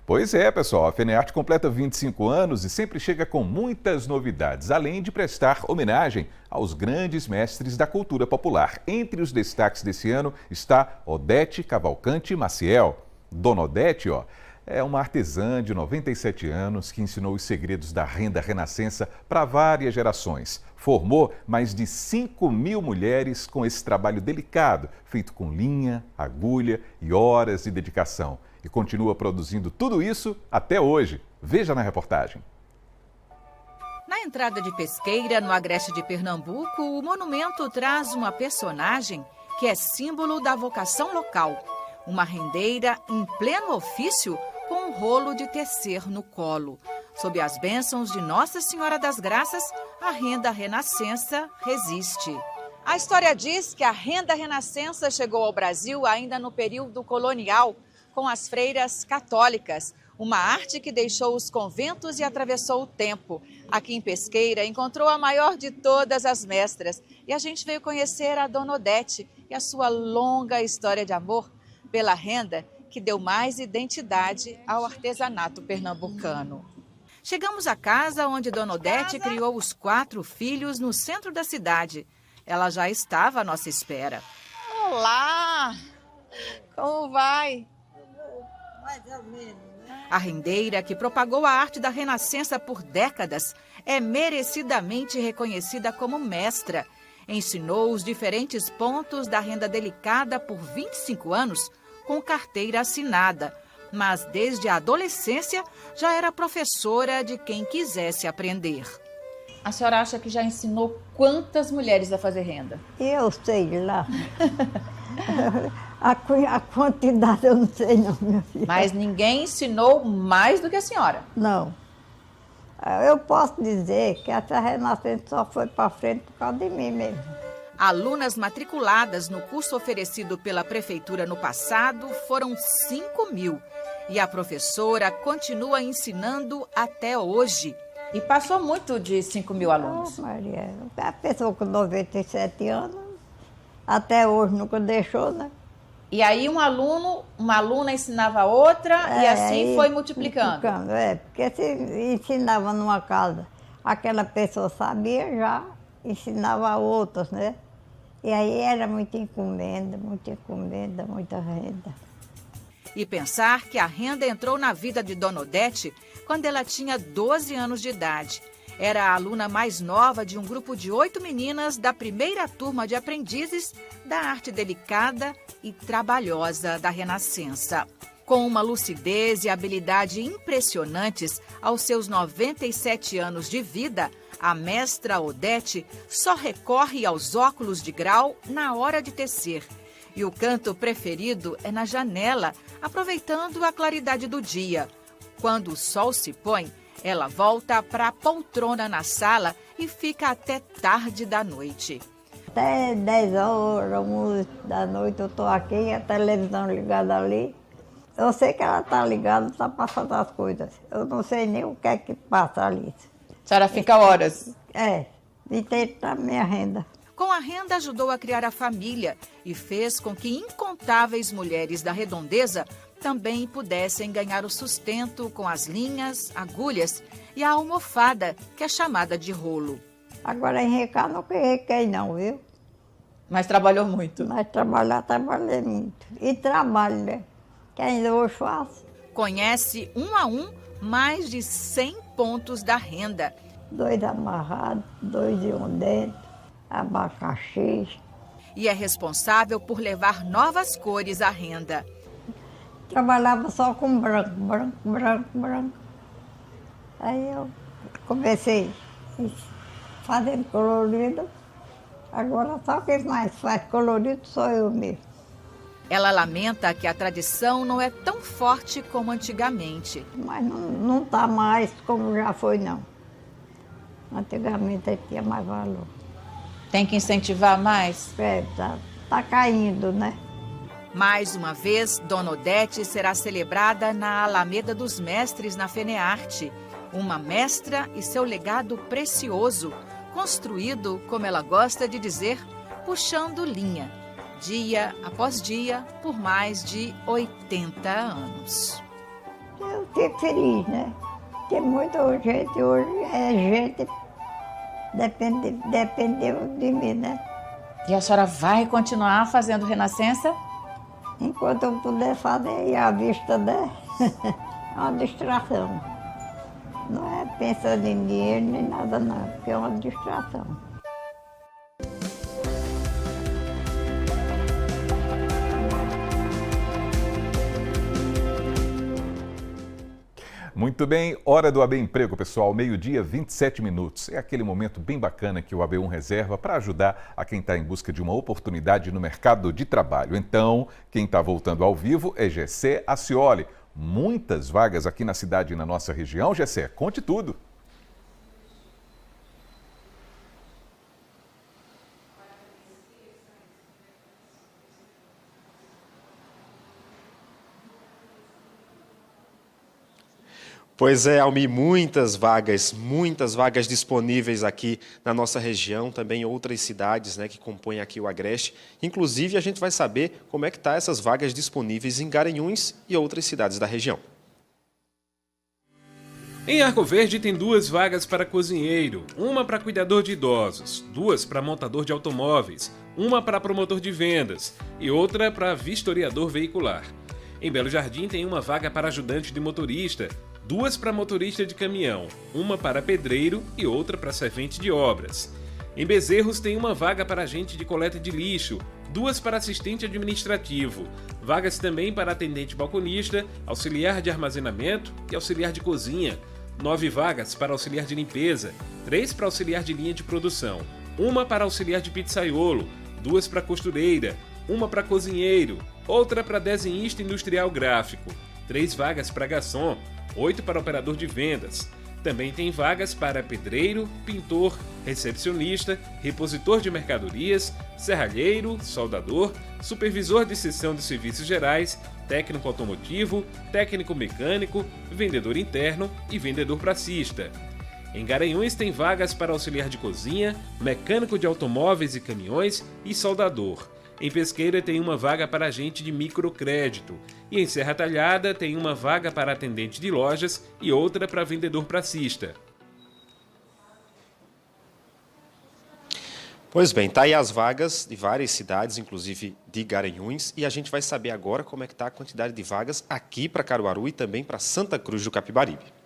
Pois é, pessoal, a FENEARTE completa 25 anos e sempre chega com muitas novidades, além de prestar homenagem aos grandes mestres da cultura popular. Entre os destaques desse ano está Odete Cavalcante Maciel. Dona Odete, ó, é uma artesã de 97 anos que ensinou os segredos da renda renascença para várias gerações. Formou mais de 5.000 mulheres com esse trabalho delicado, feito com linha, agulha e horas de dedicação. E continua produzindo tudo isso até hoje. Veja na reportagem. Na entrada de Pesqueira, no agreste de Pernambuco, o monumento traz uma personagem que é símbolo da vocação local. Uma rendeira em pleno ofício com um rolo de tecer no colo. Sob as bênçãos de Nossa Senhora das Graças, a renda renascença resiste. A história diz que a renda renascença chegou ao Brasil ainda no período colonial, com as freiras católicas, uma arte que deixou os conventos e atravessou o tempo. Aqui em Pesqueira encontrou a maior de todas as mestras e a gente veio conhecer a Dona Odete e a sua longa história de amor pela renda que deu mais identidade ao artesanato pernambucano. Chegamos à casa onde Dona Odete criou os 4 filhos no centro da cidade. Ela já estava à nossa espera. Olá! Como vai? Mais ou menos, né? A rendeira, que propagou a arte da Renascença por décadas, é merecidamente reconhecida como mestra. Ensinou os diferentes pontos da renda delicada por 25 anos, com carteira assinada, mas desde a adolescência já era professora de quem quisesse aprender. A senhora acha que já ensinou quantas mulheres a fazer renda? Eu sei lá. A quantidade eu não sei não, minha filha. Mas ninguém ensinou mais do que a senhora? Não. Eu posso dizer que essa Renascença só foi para frente por causa de mim mesmo. Alunas matriculadas no curso oferecido pela prefeitura no passado foram 5.000 e a professora continua ensinando até hoje. E passou muito de 5.000 alunos. Maria, a pessoa com 97 anos, até hoje nunca deixou, né? E aí uma aluna ensinava a outra e assim foi multiplicando. Porque se ensinava numa casa, aquela pessoa sabia já, ensinava a outras, né? E aí era muita encomenda, muita renda. E pensar que a renda entrou na vida de Dona Odete quando ela tinha 12 anos de idade. Era a aluna mais nova de um grupo de 8 meninas da primeira turma de aprendizes da arte delicada e trabalhosa da Renascença. Com uma lucidez e habilidade impressionantes aos seus 97 anos de vida, a mestra Odete só recorre aos óculos de grau na hora de tecer. E o canto preferido é na janela, aproveitando a claridade do dia. Quando o sol se põe, ela volta para a poltrona na sala e fica até tarde da noite. Até 10 horas, 11 da noite eu estou aqui, a televisão ligada ali. Eu sei que ela está ligada, está passando as coisas. Eu não sei nem o que é que passa ali. A senhora fica horas? E tem a minha renda. Com a renda ajudou a criar a família e fez com que incontáveis mulheres da Redondeza também pudessem ganhar o sustento com as linhas, agulhas e a almofada, que é chamada de rolo. Agora em Recá não requei não, viu? Mas trabalhou muito. Mas trabalhei muito. E trabalho, né? Que ainda hoje faço. Conhece um a um mais de 100 pontos da renda. 2 amarrados, 2 de um dentro, abacaxi. E é responsável por levar novas cores à renda. Trabalhava só com branco. Aí eu comecei fazendo colorido. Agora só quem mais faz colorido sou eu mesmo. Ela lamenta que a tradição não é tão forte como antigamente. Mas não está mais como já foi, não. Antigamente tinha mais valor. Tem que incentivar mais? É, tá caindo, né? Mais uma vez, Dona Odete será celebrada na Alameda dos Mestres, na FENEARTE. Uma mestra e seu legado precioso, construído, como ela gosta de dizer, puxando linha, dia após dia, por mais de 80 anos. Eu fico feliz, né? Tem muita gente hoje, dependeu de mim, né? E a senhora vai continuar fazendo Renascença? Enquanto eu puder fazer, e a vista é uma distração. Não é pensando em dinheiro nem nada não, porque é uma distração. Muito bem, hora do AB Emprego, pessoal, 12h27. É aquele momento bem bacana que o AB1 reserva para ajudar a quem está em busca de uma oportunidade no mercado de trabalho. Então, quem está voltando ao vivo é Gessé Acioli. Muitas vagas aqui na cidade e na nossa região. Gessé, conte tudo. Pois é, Almi, muitas vagas disponíveis aqui na nossa região, também em outras cidades, né, que compõem aqui o Agreste. Inclusive, a gente vai saber como é que estão essas vagas disponíveis em Garanhuns e outras cidades da região. Em Arco Verde tem 2 vagas para cozinheiro, uma para cuidador de idosos, 2 para montador de automóveis, uma para promotor de vendas e outra para vistoriador veicular. Em Belo Jardim tem uma vaga para ajudante de motorista, 2 para motorista de caminhão, uma para pedreiro e outra para servente de obras. Em Bezerros tem uma vaga para agente de coleta de lixo, 2 para assistente administrativo, vagas também para atendente balconista, auxiliar de armazenamento e auxiliar de cozinha, 9 vagas para auxiliar de limpeza, 3 para auxiliar de linha de produção, uma para auxiliar de pizzaiolo, 2 para costureira, uma para cozinheiro, outra para desenhista industrial gráfico, 3 vagas para garçom, 8 para operador de vendas. Também tem vagas para pedreiro, pintor, recepcionista, repositor de mercadorias, serralheiro, soldador, supervisor de seção de serviços gerais, técnico automotivo, técnico mecânico, vendedor interno e vendedor pracista. Em Garanhuns tem vagas para auxiliar de cozinha, mecânico de automóveis e caminhões e soldador. Em Pesqueira tem uma vaga para agente de microcrédito. E em Serra Talhada tem uma vaga para atendente de lojas e outra para vendedor pracista. Pois bem, tá aí as vagas de várias cidades, inclusive de Garanhuns, e a gente vai saber agora como é que está a quantidade de vagas aqui para Caruaru e também para Santa Cruz do Capibaribe.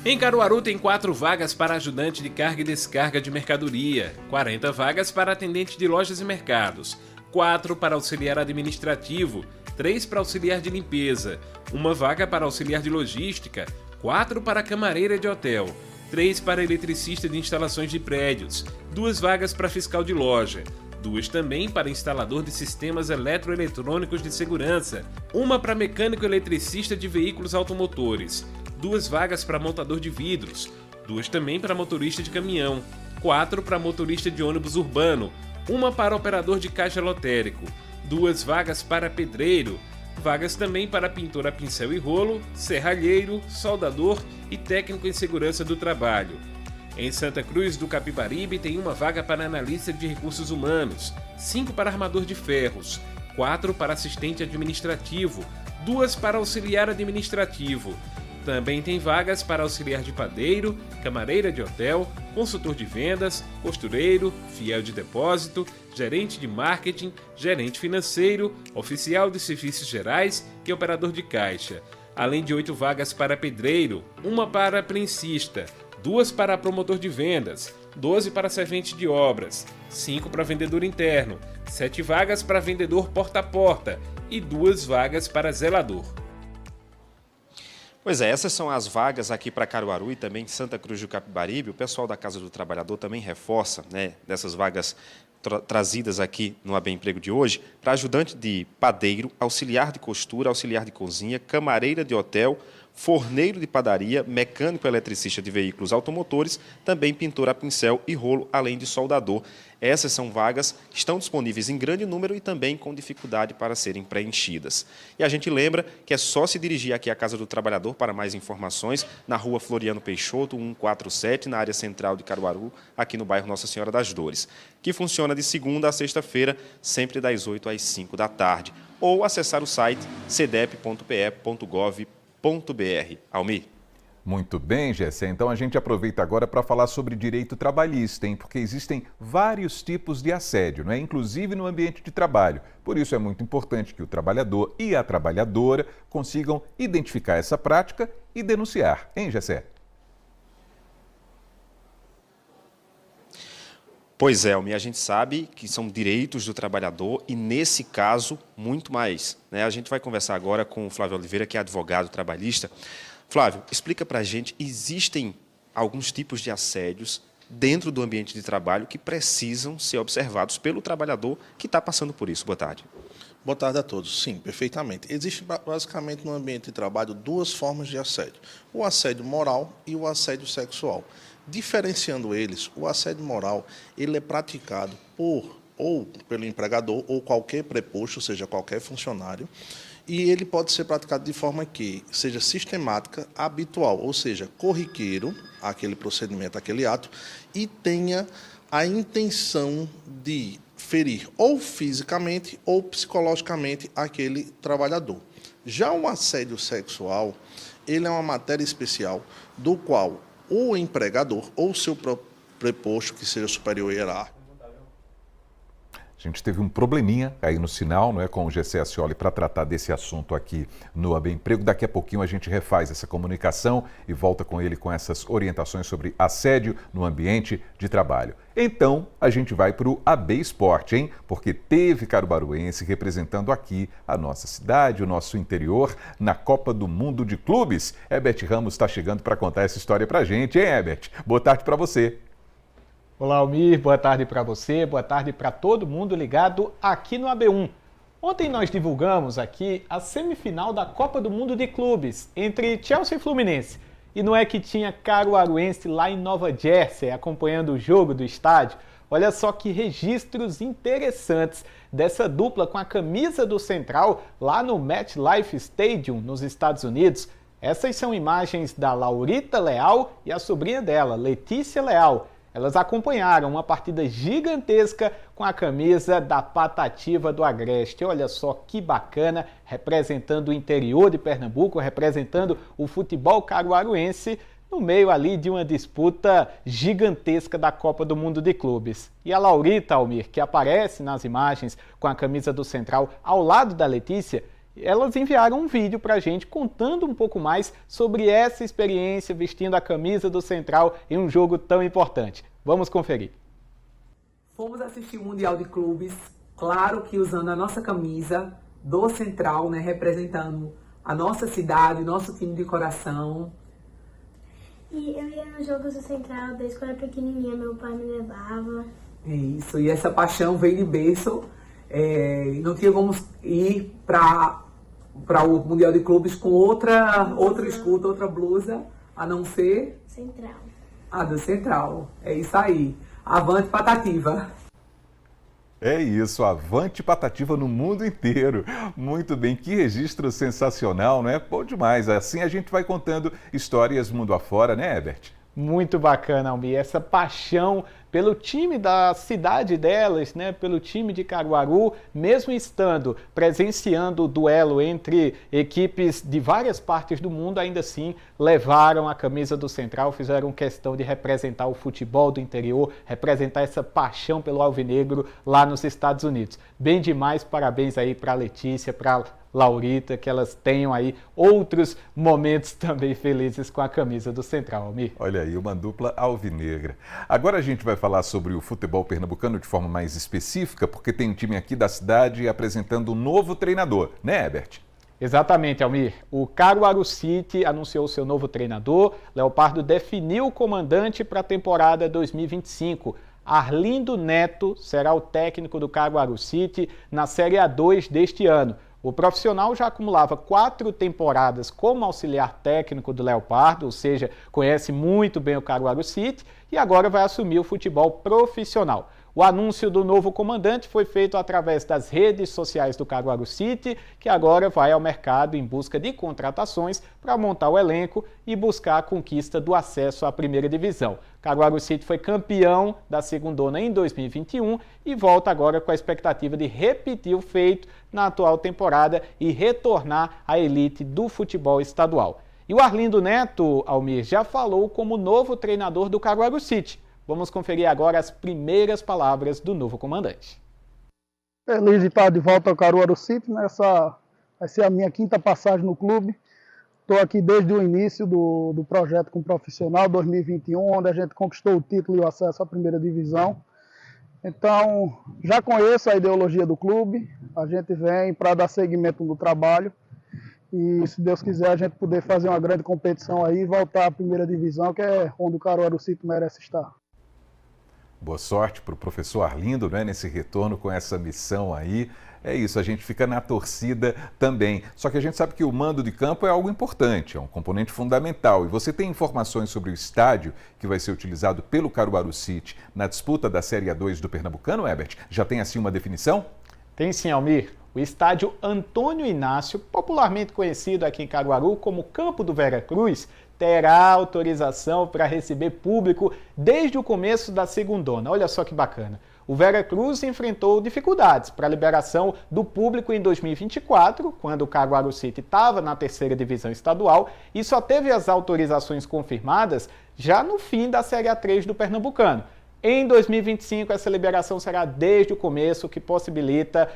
Em Caruaru tem 4 vagas para ajudante de carga e descarga de mercadoria, 40 vagas para atendente de lojas e mercados, 4 para auxiliar administrativo, 3 para auxiliar de limpeza, 1 vaga para auxiliar de logística, 4 para camareira de hotel, 3 para eletricista de instalações de prédios, 2 vagas para fiscal de loja, 2 também para instalador de sistemas eletroeletrônicos de segurança, 1 para mecânico eletricista de veículos automotores, 2 vagas para montador de vidros, 2 também para motorista de caminhão, 4 para motorista de ônibus urbano, 1 para operador de caixa lotérico, 2 vagas para pedreiro, vagas também para pintor a pincel e rolo, serralheiro, soldador e técnico em segurança do trabalho. Em Santa Cruz do Capibaribe tem uma vaga para analista de recursos humanos, 5 para armador de ferros, 4 para assistente administrativo, 2 para auxiliar administrativo. Também tem vagas para auxiliar de padeiro, camareira de hotel, consultor de vendas, costureiro, fiel de depósito, gerente de marketing, gerente financeiro, oficial de serviços gerais e operador de caixa. Além de 8 vagas para pedreiro, 1 para prensista, 2 para promotor de vendas, 12 para servente de obras, 5 para vendedor interno, 7 vagas para vendedor porta a porta e 2 vagas para zelador. Pois é, essas são as vagas aqui para Caruaru e também Santa Cruz do Capibaribe. O pessoal da Casa do Trabalhador também reforça, né, dessas vagas trazidas aqui no AB Emprego de hoje, para ajudante de padeiro, auxiliar de costura, auxiliar de cozinha, camareira de hotel, forneiro de padaria, mecânico eletricista de veículos automotores, também pintor a pincel e rolo, além de soldador. Essas são vagas que estão disponíveis em grande número e também com dificuldade para serem preenchidas. E a gente lembra que é só se dirigir aqui à Casa do Trabalhador para mais informações, na rua Floriano Peixoto, 147, na área central de Caruaru, aqui no bairro Nossa Senhora das Dores, que funciona de segunda a sexta-feira, sempre das 8 às 5 da tarde. Ou acessar o site cdep.pe.gov.br. Almir. Muito bem, Gessé. Então a gente aproveita agora para falar sobre direito trabalhista, hein? Porque existem vários tipos de assédio, não é? Inclusive no ambiente de trabalho. Por isso é muito importante que o trabalhador e a trabalhadora consigam identificar essa prática e denunciar, hein, Gessé? Pois é, Almir, a gente sabe que são direitos do trabalhador e, nesse caso, muito mais, né? A gente vai conversar agora com o Flávio Oliveira, que é advogado trabalhista. Flávio, explica para a gente, existem alguns tipos de assédios dentro do ambiente de trabalho que precisam ser observados pelo trabalhador que está passando por isso. Boa tarde. Boa tarde a todos. Sim, perfeitamente. Existem basicamente no ambiente de trabalho 2 formas de assédio. O assédio moral e o assédio sexual. Diferenciando eles, o assédio moral ele é praticado pelo empregador ou qualquer preposto, ou seja, qualquer funcionário, e ele pode ser praticado de forma que seja sistemática, habitual, ou seja, corriqueiro, aquele procedimento, aquele ato, e tenha a intenção de ferir ou fisicamente ou psicologicamente aquele trabalhador. Já o assédio sexual, ele é uma matéria especial do qual o empregador ou seu preposto, que seja superior hierárquico. A gente teve um probleminha aí no sinal, não é, com o Gessé Ascioli para tratar desse assunto aqui no AB Emprego. Daqui a pouquinho a gente refaz essa comunicação e volta com ele com essas orientações sobre assédio no ambiente de trabalho. Então, a gente vai para o AB Esporte, hein? Porque teve caruaruense representando aqui a nossa cidade, o nosso interior, na Copa do Mundo de Clubes. Herbert Ramos está chegando para contar essa história para a gente, hein, Herbert? Boa tarde para você. Olá, Almir, boa tarde para você, boa tarde para todo mundo ligado aqui no AB1. Ontem nós divulgamos aqui a semifinal da Copa do Mundo de Clubes entre Chelsea e Fluminense. E não é que tinha caruaruense lá em Nova Jersey acompanhando o jogo do estádio? Olha só que registros interessantes dessa dupla com a camisa do Central lá no MetLife Stadium, nos Estados Unidos. Essas são imagens da Laurita Leal e a sobrinha dela, Letícia Leal. Elas acompanharam uma partida gigantesca com a camisa da Patativa do Agreste. Olha só que bacana, representando o interior de Pernambuco, representando o futebol caruaruense no meio ali de uma disputa gigantesca da Copa do Mundo de Clubes. E a Laurita, Almir, que aparece nas imagens com a camisa do Central ao lado da Letícia, elas enviaram um vídeo para a gente contando um pouco mais sobre essa experiência vestindo a camisa do Central em um jogo tão importante. Vamos conferir. Fomos assistir o Mundial de Clubes, claro que usando a nossa camisa do Central, né, representando a nossa cidade, nosso time de coração. E eu ia nos jogos do Central desde quando eu era pequenininha, meu pai me levava. É isso, e essa paixão veio de berço. Não tinha como ir para o Mundial de Clubes com outra escuta, outra blusa, a não ser Central. A do Central. É isso aí. Avante Patativa. É isso, avante Patativa no mundo inteiro. Muito bem, que registro sensacional, não é? Bom demais. Assim a gente vai contando histórias mundo afora, né, Herbert? Muito bacana, Almir, essa paixão pelo time da cidade delas, né, pelo time de Caruaru, mesmo estando presenciando o duelo entre equipes de várias partes do mundo, ainda assim levaram a camisa do Central, fizeram questão de representar o futebol do interior, representar essa paixão pelo alvinegro lá nos Estados Unidos. Bem demais, parabéns aí para a Letícia, para Laurita, que elas tenham aí outros momentos também felizes com a camisa do Central, Almir. Olha aí, uma dupla alvinegra. Agora a gente vai falar sobre o futebol pernambucano de forma mais específica, porque tem um time aqui da cidade apresentando um novo treinador, né, Herbert? Exatamente, Almir. O Caruaru City anunciou seu novo treinador. Leopardo definiu o comandante para a temporada 2025. Arlindo Neto será o técnico do Caruaru City na Série A2 deste ano. O profissional já acumulava 4 temporadas como auxiliar técnico do Leopardo, ou seja, conhece muito bem o Caruaru City e agora vai assumir o futebol profissional. O anúncio do novo comandante foi feito através das redes sociais do Caruaru City, que agora vai ao mercado em busca de contratações para montar o elenco e buscar a conquista do acesso à primeira divisão. Caruaru City foi campeão da Segundona em 2021 e volta agora com a expectativa de repetir o feito na atual temporada e retornar à elite do futebol estadual. E o Arlindo Neto, Almir, já falou como novo treinador do Caruaru City. Vamos conferir agora as primeiras palavras do novo comandante. Feliz de estar de volta ao Caruaru City, né? Essa vai ser a minha 5ª passagem no clube. Estou aqui desde o início do projeto com o profissional 2021, onde a gente conquistou o título e o acesso à primeira divisão. Então, já conheço a ideologia do clube, a gente vem para dar seguimento no trabalho e, se Deus quiser, a gente poder fazer uma grande competição aí e voltar à primeira divisão, que é onde o Caruaru City merece estar. Boa sorte para o professor Arlindo, né, nesse retorno com essa missão aí. É isso, a gente fica na torcida também. Só que a gente sabe que o mando de campo é algo importante, é um componente fundamental. E você tem informações sobre o estádio que vai ser utilizado pelo Caruaru City na disputa da Série A2 do Pernambucano, Herbert? Já tem assim uma definição? Tem sim, Almir. O estádio Antônio Inácio, popularmente conhecido aqui em Caruaru como Campo do Veracruz, terá autorização para receber público desde o começo da Segundona. Olha só que bacana. O Veracruz enfrentou dificuldades para a liberação do público em 2024, quando o Caruaru City estava na 3ª divisão estadual e só teve as autorizações confirmadas já no fim da Série A3 do Pernambucano. Em 2025, essa liberação será desde o começo, o que possibilita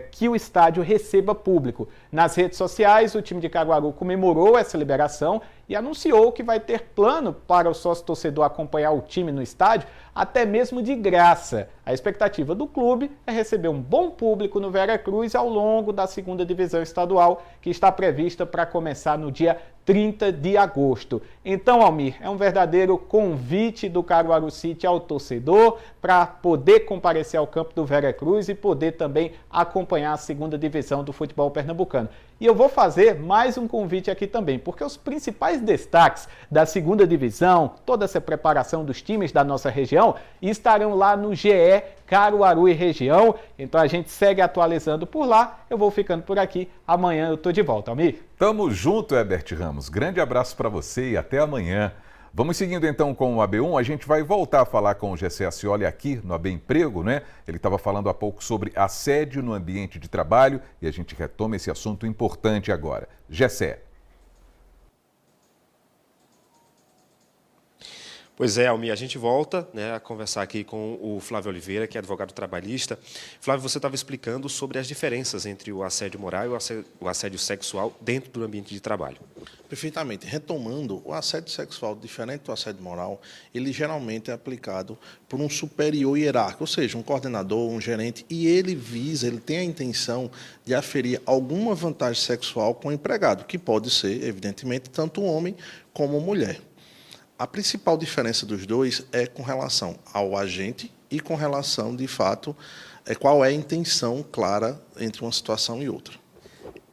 que o estádio receba público. Nas redes sociais, o time de Caruaru comemorou essa liberação e anunciou que vai ter plano para o sócio-torcedor acompanhar o time no estádio, até mesmo de graça. A expectativa do clube é receber um bom público no Veracruz ao longo da 2ª divisão estadual, que está prevista para começar no dia 30 de agosto. Então, Almir, é um verdadeiro convite do Caruaru City ao torcedor para poder comparecer ao campo do Veracruz e poder também acompanhar a 2ª divisão do futebol pernambucano. E eu vou fazer mais um convite aqui também, porque os principais destaques da 2ª divisão, toda essa preparação dos times da nossa região, estarão lá no GE Caruaru e região. Então a gente segue atualizando por lá. Eu vou ficando por aqui. Amanhã eu tô de volta, Almir. Tamo junto, Herbert Ramos. Grande abraço para você e até amanhã. Vamos seguindo então com o AB1, a gente vai voltar a falar com o Gessé Ascioli aqui no AB Emprego, né? Ele estava falando há pouco sobre assédio no ambiente de trabalho e a gente retoma esse assunto importante agora. Gessé. Pois é, Almir, a gente volta, né, a conversar aqui com o Flávio Oliveira, que é advogado trabalhista. Flávio, você estava explicando sobre as diferenças entre o assédio moral e o assédio sexual dentro do ambiente de trabalho. Perfeitamente. Retomando, o assédio sexual, diferente do assédio moral, ele geralmente é aplicado por um superior hierárquico, ou seja, um coordenador, um gerente, e ele tem a intenção de aferir alguma vantagem sexual com o empregado, que pode ser, evidentemente, tanto homem como mulher. A principal diferença dos dois é com relação ao agente e com relação, de fato, qual é a intenção clara entre uma situação e outra.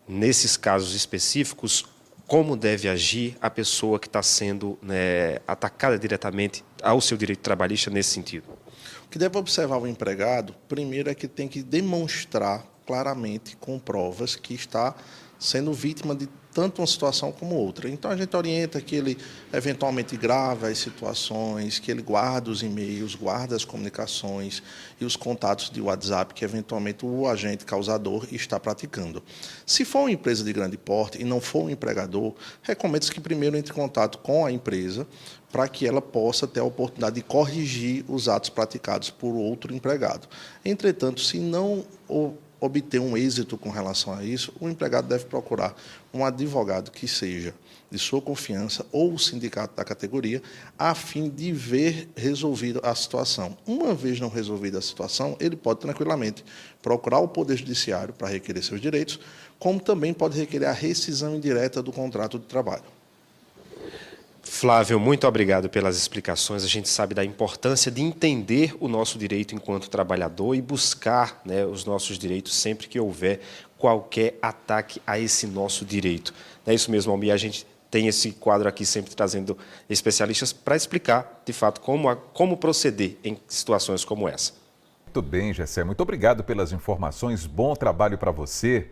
Nesses casos específicos, como deve agir a pessoa que está sendo, né, atacada diretamente ao seu direito trabalhista nesse sentido? O que deve observar o empregado, primeiro, é que tem que demonstrar claramente, com provas, que está sendo vítima de tanto uma situação como outra. Então, a gente orienta que ele eventualmente grave as situações, que ele guarde os e-mails, guarde as comunicações e os contatos de WhatsApp que, eventualmente, o agente causador está praticando. Se for uma empresa de grande porte e não for um empregador, recomenda-se que primeiro entre em contato com a empresa para que ela possa ter a oportunidade de corrigir os atos praticados por outro empregado. Entretanto, se não obter um êxito com relação a isso, o empregado deve procurar um advogado que seja de sua confiança ou o sindicato da categoria, a fim de ver resolvida a situação. Uma vez não resolvida a situação, ele pode tranquilamente procurar o Poder Judiciário para requerer seus direitos, como também pode requerer a rescisão indireta do contrato de trabalho. Flávio, muito obrigado pelas explicações. A gente sabe da importância de entender o nosso direito enquanto trabalhador e buscar, né, os nossos direitos sempre que houver qualquer ataque a esse nosso direito. É isso mesmo, Almir. A gente tem esse quadro aqui sempre trazendo especialistas para explicar, de fato, como proceder em situações como essa. Muito bem, Gessé. Muito obrigado pelas informações. Bom trabalho para você.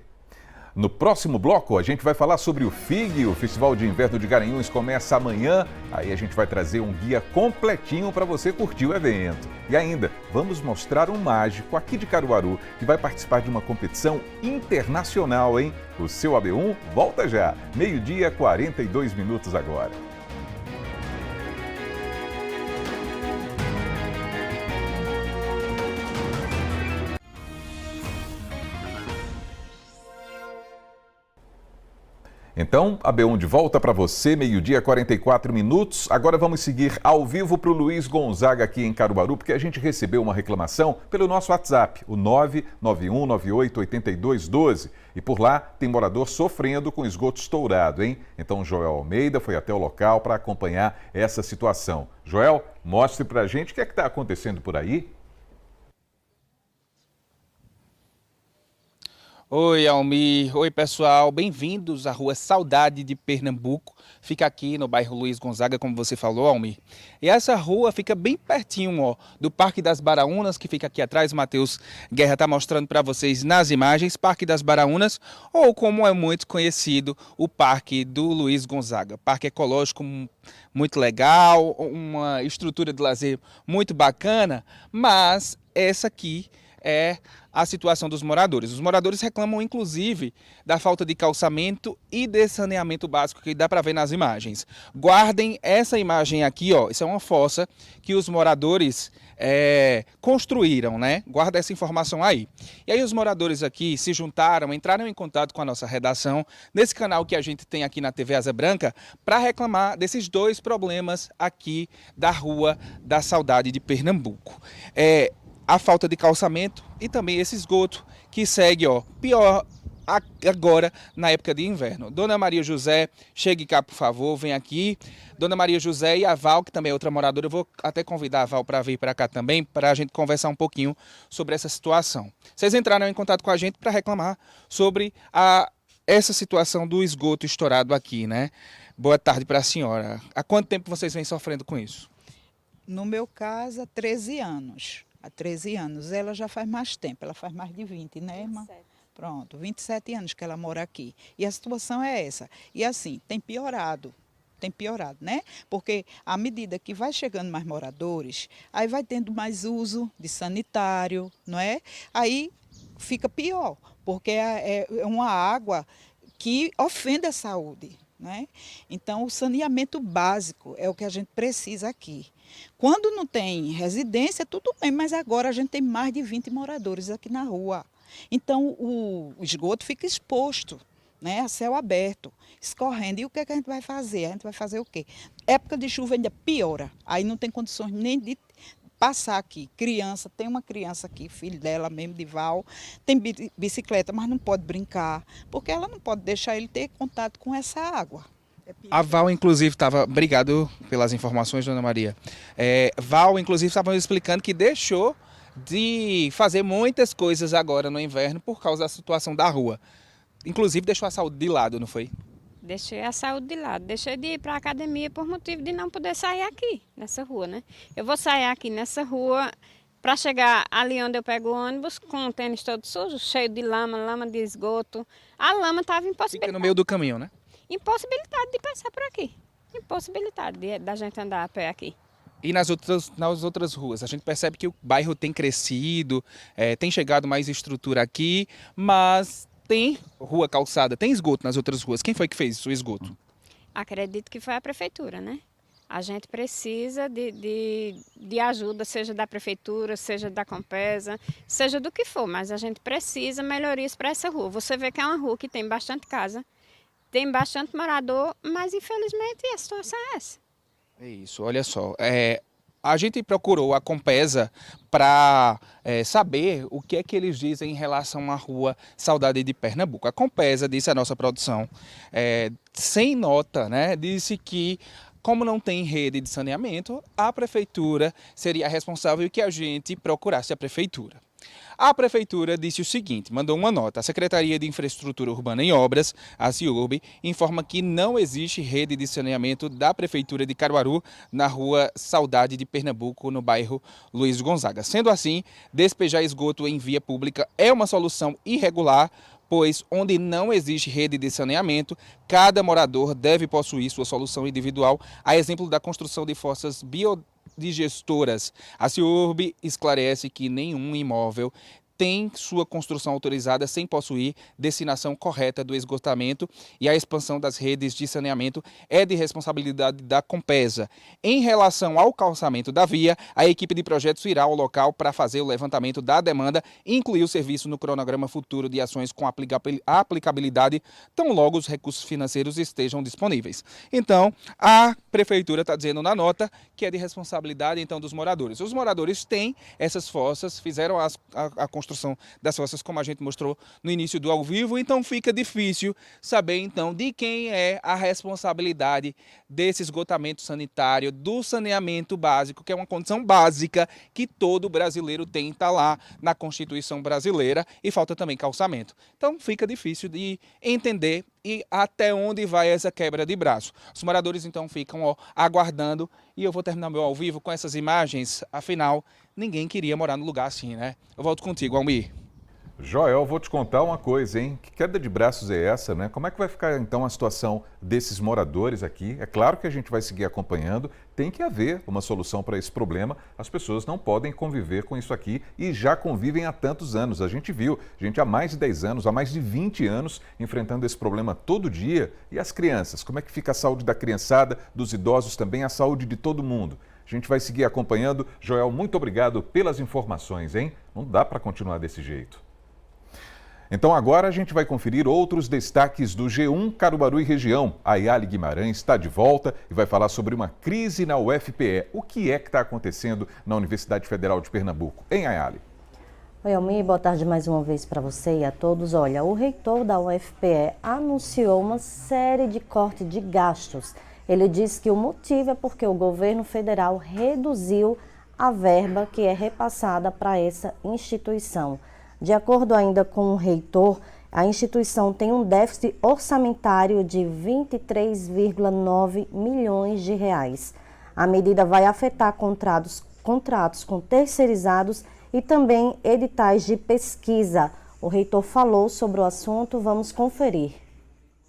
No próximo bloco, a gente vai falar sobre o FIG, o Festival de Inverno de Garanhuns começa amanhã. Aí a gente vai trazer um guia completinho para você curtir o evento. E ainda, vamos mostrar um mágico aqui de Caruaru que vai participar de uma competição internacional, hein? O seu AB1 volta já, 12h, 42 minutos agora. Então, AB1 de volta para você, 12h, 44 minutos. Agora vamos seguir ao vivo para o Luiz Gonzaga aqui em Caruaru, porque a gente recebeu uma reclamação pelo nosso WhatsApp, o 991988212. E por lá tem morador sofrendo com esgoto estourado, hein? Então, Joel Almeida foi até o local para acompanhar essa situação. Joel, mostre para a gente o que é que está acontecendo por aí. Oi, Almir. Oi, pessoal. Bem-vindos à Rua Saudade de Pernambuco. Fica aqui no bairro Luiz Gonzaga, como você falou, Almir. E essa rua fica bem pertinho, ó, do Parque das Baraunas, que fica aqui atrás. O Matheus Guerra está mostrando para vocês nas imagens. Parque das Baraunas, ou como é muito conhecido, o Parque do Luiz Gonzaga. Parque ecológico muito legal, uma estrutura de lazer muito bacana, mas essa aqui é a situação dos moradores. Os moradores reclamam, inclusive, da falta de calçamento e de saneamento básico, que dá para ver nas imagens. Guardem essa imagem aqui, ó. Isso é uma fossa que os moradores construíram, né? Guarda essa informação aí. E aí os moradores aqui se juntaram, entraram em contato com a nossa redação, nesse canal que a gente tem aqui na TV Asa Branca, para reclamar desses dois problemas aqui da Rua da Saudade de Pernambuco. A falta de calçamento e também esse esgoto que segue, ó, pior agora na época de inverno. Dona Maria José, chegue cá, por favor, vem aqui. Dona Maria José e a Val, que também é outra moradora, eu vou até convidar a Val para vir para cá também, para a gente conversar um pouquinho sobre essa situação. Vocês entraram em contato com a gente para reclamar sobre essa situação do esgoto estourado aqui, né? Boa tarde para a senhora. Há quanto tempo vocês vêm sofrendo com isso? No meu caso, há 13 anos. Há 13 anos. Ela já faz mais tempo, ela faz mais de 20, né, irmã? 27. Pronto, 27 anos que ela mora aqui. E a situação é essa. E assim, tem piorado, né? Porque à medida que vai chegando mais moradores, aí vai tendo mais uso de sanitário, não é? Aí fica pior, porque é uma água que ofende a saúde, né? Então, o saneamento básico é o que a gente precisa aqui. Quando não tem residência, tudo bem, mas agora a gente tem mais de 20 moradores aqui na rua. Então, o esgoto fica exposto, né, a céu aberto, escorrendo. E o que é que a gente vai fazer? A gente vai fazer o quê? Época de chuva ainda piora. Aí não tem condições nem de passar aqui. Criança, tem uma criança aqui, filho dela mesmo, de Val, tem bicicleta, mas não pode brincar, porque ela não pode deixar ele ter contato com essa água. A Val, inclusive, estava... Obrigado pelas informações, Dona Maria. Val, inclusive, estava explicando que deixou de fazer muitas coisas agora no inverno por causa da situação da rua. Inclusive, deixou a saúde de lado, não foi? Deixei a saúde de lado. Deixei de ir para a academia por motivo de não poder sair aqui, nessa rua, né? Eu vou sair aqui nessa rua para chegar ali onde eu pego o ônibus com o tênis todo sujo, cheio de lama de esgoto. A lama estava impossibilitada. Fica no meio do caminho, né? impossibilidade de passar por aqui. Impossibilidade da gente andar a pé aqui. E nas outras ruas, a gente percebe que o bairro tem crescido, tem chegado mais estrutura aqui, mas tem rua calçada, tem esgoto nas outras ruas. Quem foi que fez o esgoto? Acredito que foi a prefeitura, né? A gente precisa de ajuda, seja da prefeitura, seja da Compesa, seja do que for, mas a gente precisa melhorias para essa rua. Você vê que é uma rua que tem bastante casa, tem bastante morador, mas infelizmente a situação é essa. É isso, olha só, a gente procurou a Compesa para saber o que é que eles dizem em relação à rua Saudade de Pernambuco. A Compesa, disse a nossa produção, sem nota, né, disse que como não tem rede de saneamento, a prefeitura seria responsável e que a gente procurasse a prefeitura. A prefeitura disse o seguinte, mandou uma nota. A Secretaria de Infraestrutura Urbana e Obras, a CIURB, informa que não existe rede de saneamento da Prefeitura de Caruaru na rua Saudade de Pernambuco, no bairro Luiz Gonzaga. Sendo assim, despejar esgoto em via pública é uma solução irregular, pois onde não existe rede de saneamento, cada morador deve possuir sua solução individual, a exemplo da construção de fossas biodigestoras. A CIURB esclarece que nenhum imóvel tem sua construção autorizada sem possuir destinação correta do esgotamento e a expansão das redes de saneamento é de responsabilidade da Compesa. Em relação ao calçamento da via, a equipe de projetos irá ao local para fazer o levantamento da demanda e incluir o serviço no cronograma futuro de ações com aplicabilidade, tão logo os recursos financeiros estejam disponíveis. Então, a prefeitura está dizendo na nota que é de responsabilidade então dos moradores. Os moradores têm essas fossas, fizeram a construção das fossas, como a gente mostrou no início do ao vivo, então fica difícil saber então de quem é a responsabilidade desse esgotamento sanitário, do saneamento básico, que é uma condição básica que todo brasileiro tem, está lá na Constituição brasileira, e falta também calçamento. Então fica difícil de entender e até onde vai essa quebra de braço. Os moradores então ficam aguardando, e eu vou terminar meu ao vivo com essas imagens, afinal, ninguém queria morar no lugar assim, né? Eu volto contigo, Almir. Joel, vou te contar uma coisa, hein? Que queda de braços é essa, né? Como é que vai ficar então a situação desses moradores aqui? É claro que a gente vai seguir acompanhando, tem que haver uma solução para esse problema. As pessoas não podem conviver com isso aqui e já convivem há tantos anos. A gente viu, há mais de 10 anos, há mais de 20 anos enfrentando esse problema todo dia. E as crianças? Como é que fica a saúde da criançada, dos idosos também, a saúde de todo mundo? A gente vai seguir acompanhando. Joel, muito obrigado pelas informações, hein? Não dá para continuar desse jeito. Então agora a gente vai conferir outros destaques do G1 Caruaru e região. A Yali Guimarães está de volta e vai falar sobre uma crise na UFPE. O que é que está acontecendo na Universidade Federal de Pernambuco? Hein, Yali? Oi, Almir, boa tarde mais uma vez para você e a todos. Olha, o reitor da UFPE anunciou uma série de cortes de gastos. Ele disse que o motivo é porque o governo federal reduziu a verba que é repassada para essa instituição. De acordo ainda com o reitor, a instituição tem um déficit orçamentário de 23,9 milhões de reais. A medida vai afetar contratos com terceirizados e também editais de pesquisa. O reitor falou sobre o assunto, vamos conferir.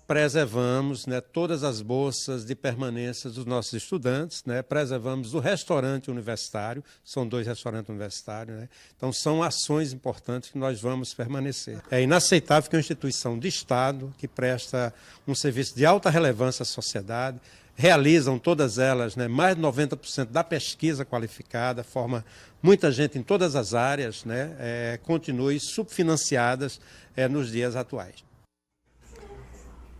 Preservamos, todas as bolsas de permanência dos nossos estudantes, preservamos o restaurante universitário, são 2 restaurantes universitários, então são ações importantes que nós vamos permanecer. É inaceitável que uma instituição de Estado, que presta um serviço de alta relevância à sociedade, realizam todas elas, mais de 90% da pesquisa qualificada, forma muita gente em todas as áreas, continue subfinanciadas nos dias atuais.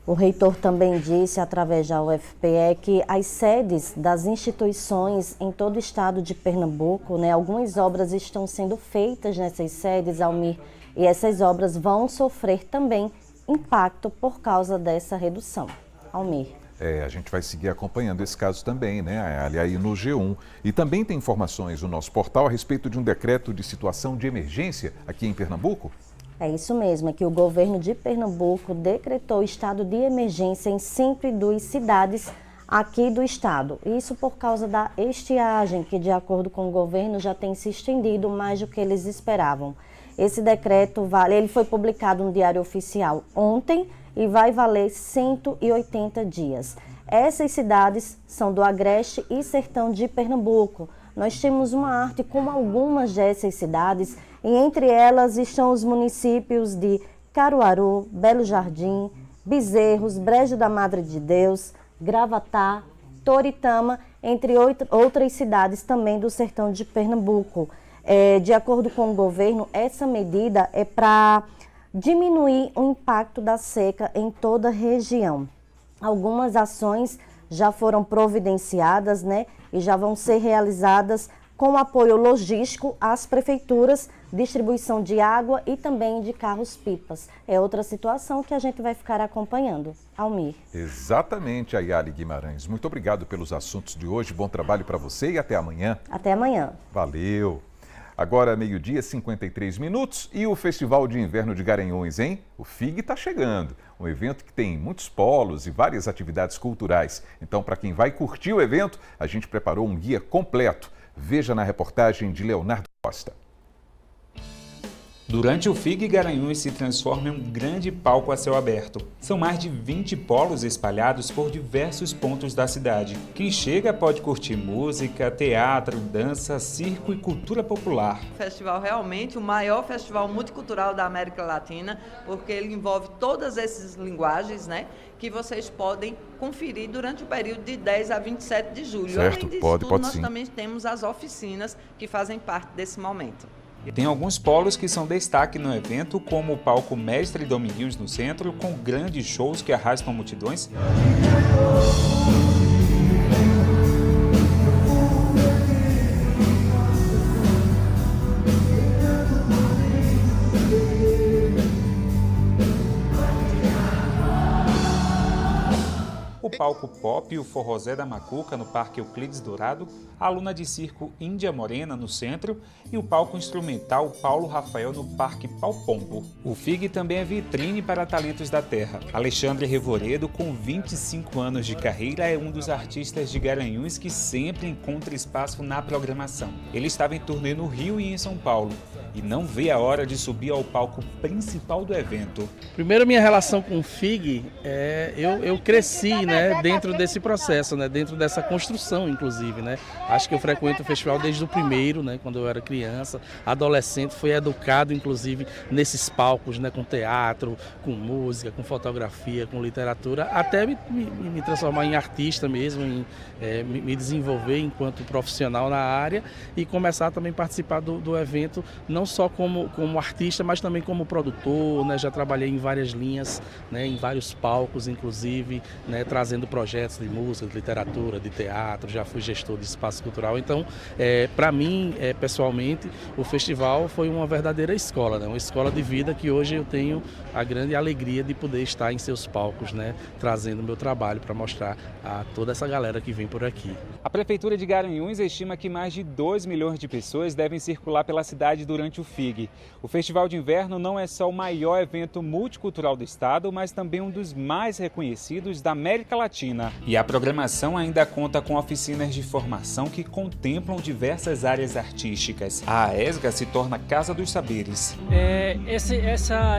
O reitor também disse, através da UFPE, que as sedes das instituições em todo o estado de Pernambuco, algumas obras estão sendo feitas nessas sedes, Almir, e essas obras vão sofrer também impacto por causa dessa redução. Almir. A gente vai seguir acompanhando esse caso também, aí no G1. E também tem informações no nosso portal a respeito de um decreto de situação de emergência aqui em Pernambuco? É isso mesmo, é que o governo de Pernambuco decretou estado de emergência em 102 cidades aqui do estado. Isso por causa da estiagem, que de acordo com o governo já tem se estendido mais do que eles esperavam. Esse decreto ele foi publicado no Diário Oficial ontem e vai valer 180 dias. Essas cidades são do Agreste e Sertão de Pernambuco. Nós temos uma arte com algumas dessas cidades e entre elas estão os municípios de Caruaru, Belo Jardim, Bezerros, Brejo da Madre de Deus, Gravatá, Toritama, entre outras cidades também do sertão de Pernambuco. De acordo com o governo, essa medida é para diminuir o impacto da seca em toda a região. Algumas ações já foram providenciadas, né, e já vão ser realizadas com apoio logístico às prefeituras, distribuição de água e também de carros-pipas. É outra situação que a gente vai ficar acompanhando. Almir. Exatamente, Ayali Guimarães. Muito obrigado pelos assuntos de hoje. Bom trabalho para você e até amanhã. Até amanhã. Valeu. Agora, meio-dia, 53 minutos e o Festival de Inverno de Garanhuns, hein? O FIG está chegando. Um evento que tem muitos polos e várias atividades culturais. Então, para quem vai curtir o evento, a gente preparou um guia completo. Veja na reportagem de Leonardo Costa. Durante o FIG, Garanhuns se transforma em um grande palco a céu aberto. São mais de 20 polos espalhados por diversos pontos da cidade. Quem chega pode curtir música, teatro, dança, circo e cultura popular. O festival realmente o maior festival multicultural da América Latina, porque ele envolve todas essas linguagens, né, que vocês podem conferir durante o período de 10 a 27 de julho. Certo, além disso pode nós sim. também temos as oficinas que fazem parte desse momento. Tem alguns polos que são destaque no evento, como o palco Mestre Dominguinhos no centro, com grandes shows que arrastam multidões. O palco pop e o forrozé da Macuca no Parque Euclides Dourado, a aluna de circo Índia Morena no centro e o palco instrumental Paulo Rafael no Parque Paupombo. O FIG também é vitrine para talentos da terra. Alexandre Revoredo, com 25 anos de carreira, é um dos artistas de Garanhuns que sempre encontra espaço na programação. Ele estava em turnê no Rio e em São Paulo e não vê a hora de subir ao palco principal do evento. Primeiro, minha relação com o FIG, eu cresci, né, dentro desse processo, né, dentro dessa construção, inclusive, né. Acho que eu frequento o festival desde o primeiro, né, quando eu era criança, adolescente, fui educado, inclusive, nesses palcos, né, com teatro, com música, com fotografia, com literatura, até me transformar em artista mesmo, me desenvolver enquanto profissional na área e começar também a participar do evento, não só como artista, mas também como produtor, né, já trabalhei em várias linhas, né, em vários palcos, inclusive, né, trazendo projetos de música, de literatura, de teatro, já fui gestor de espaço cultural. Então, para mim, pessoalmente, o festival foi uma verdadeira escola, né, uma escola de vida que hoje eu tenho a grande alegria de poder estar em seus palcos, né, trazendo o meu trabalho para mostrar a toda essa galera que vem por aqui. A Prefeitura de Garanhuns estima que mais de 2 milhões de pessoas devem circular pela cidade durante o FIG. O Festival de Inverno não é só o maior evento multicultural do estado, mas também um dos mais reconhecidos da América Latina. E a programação ainda conta com oficinas de formação que contemplam diversas áreas artísticas. A AESGA se torna Casa dos Saberes.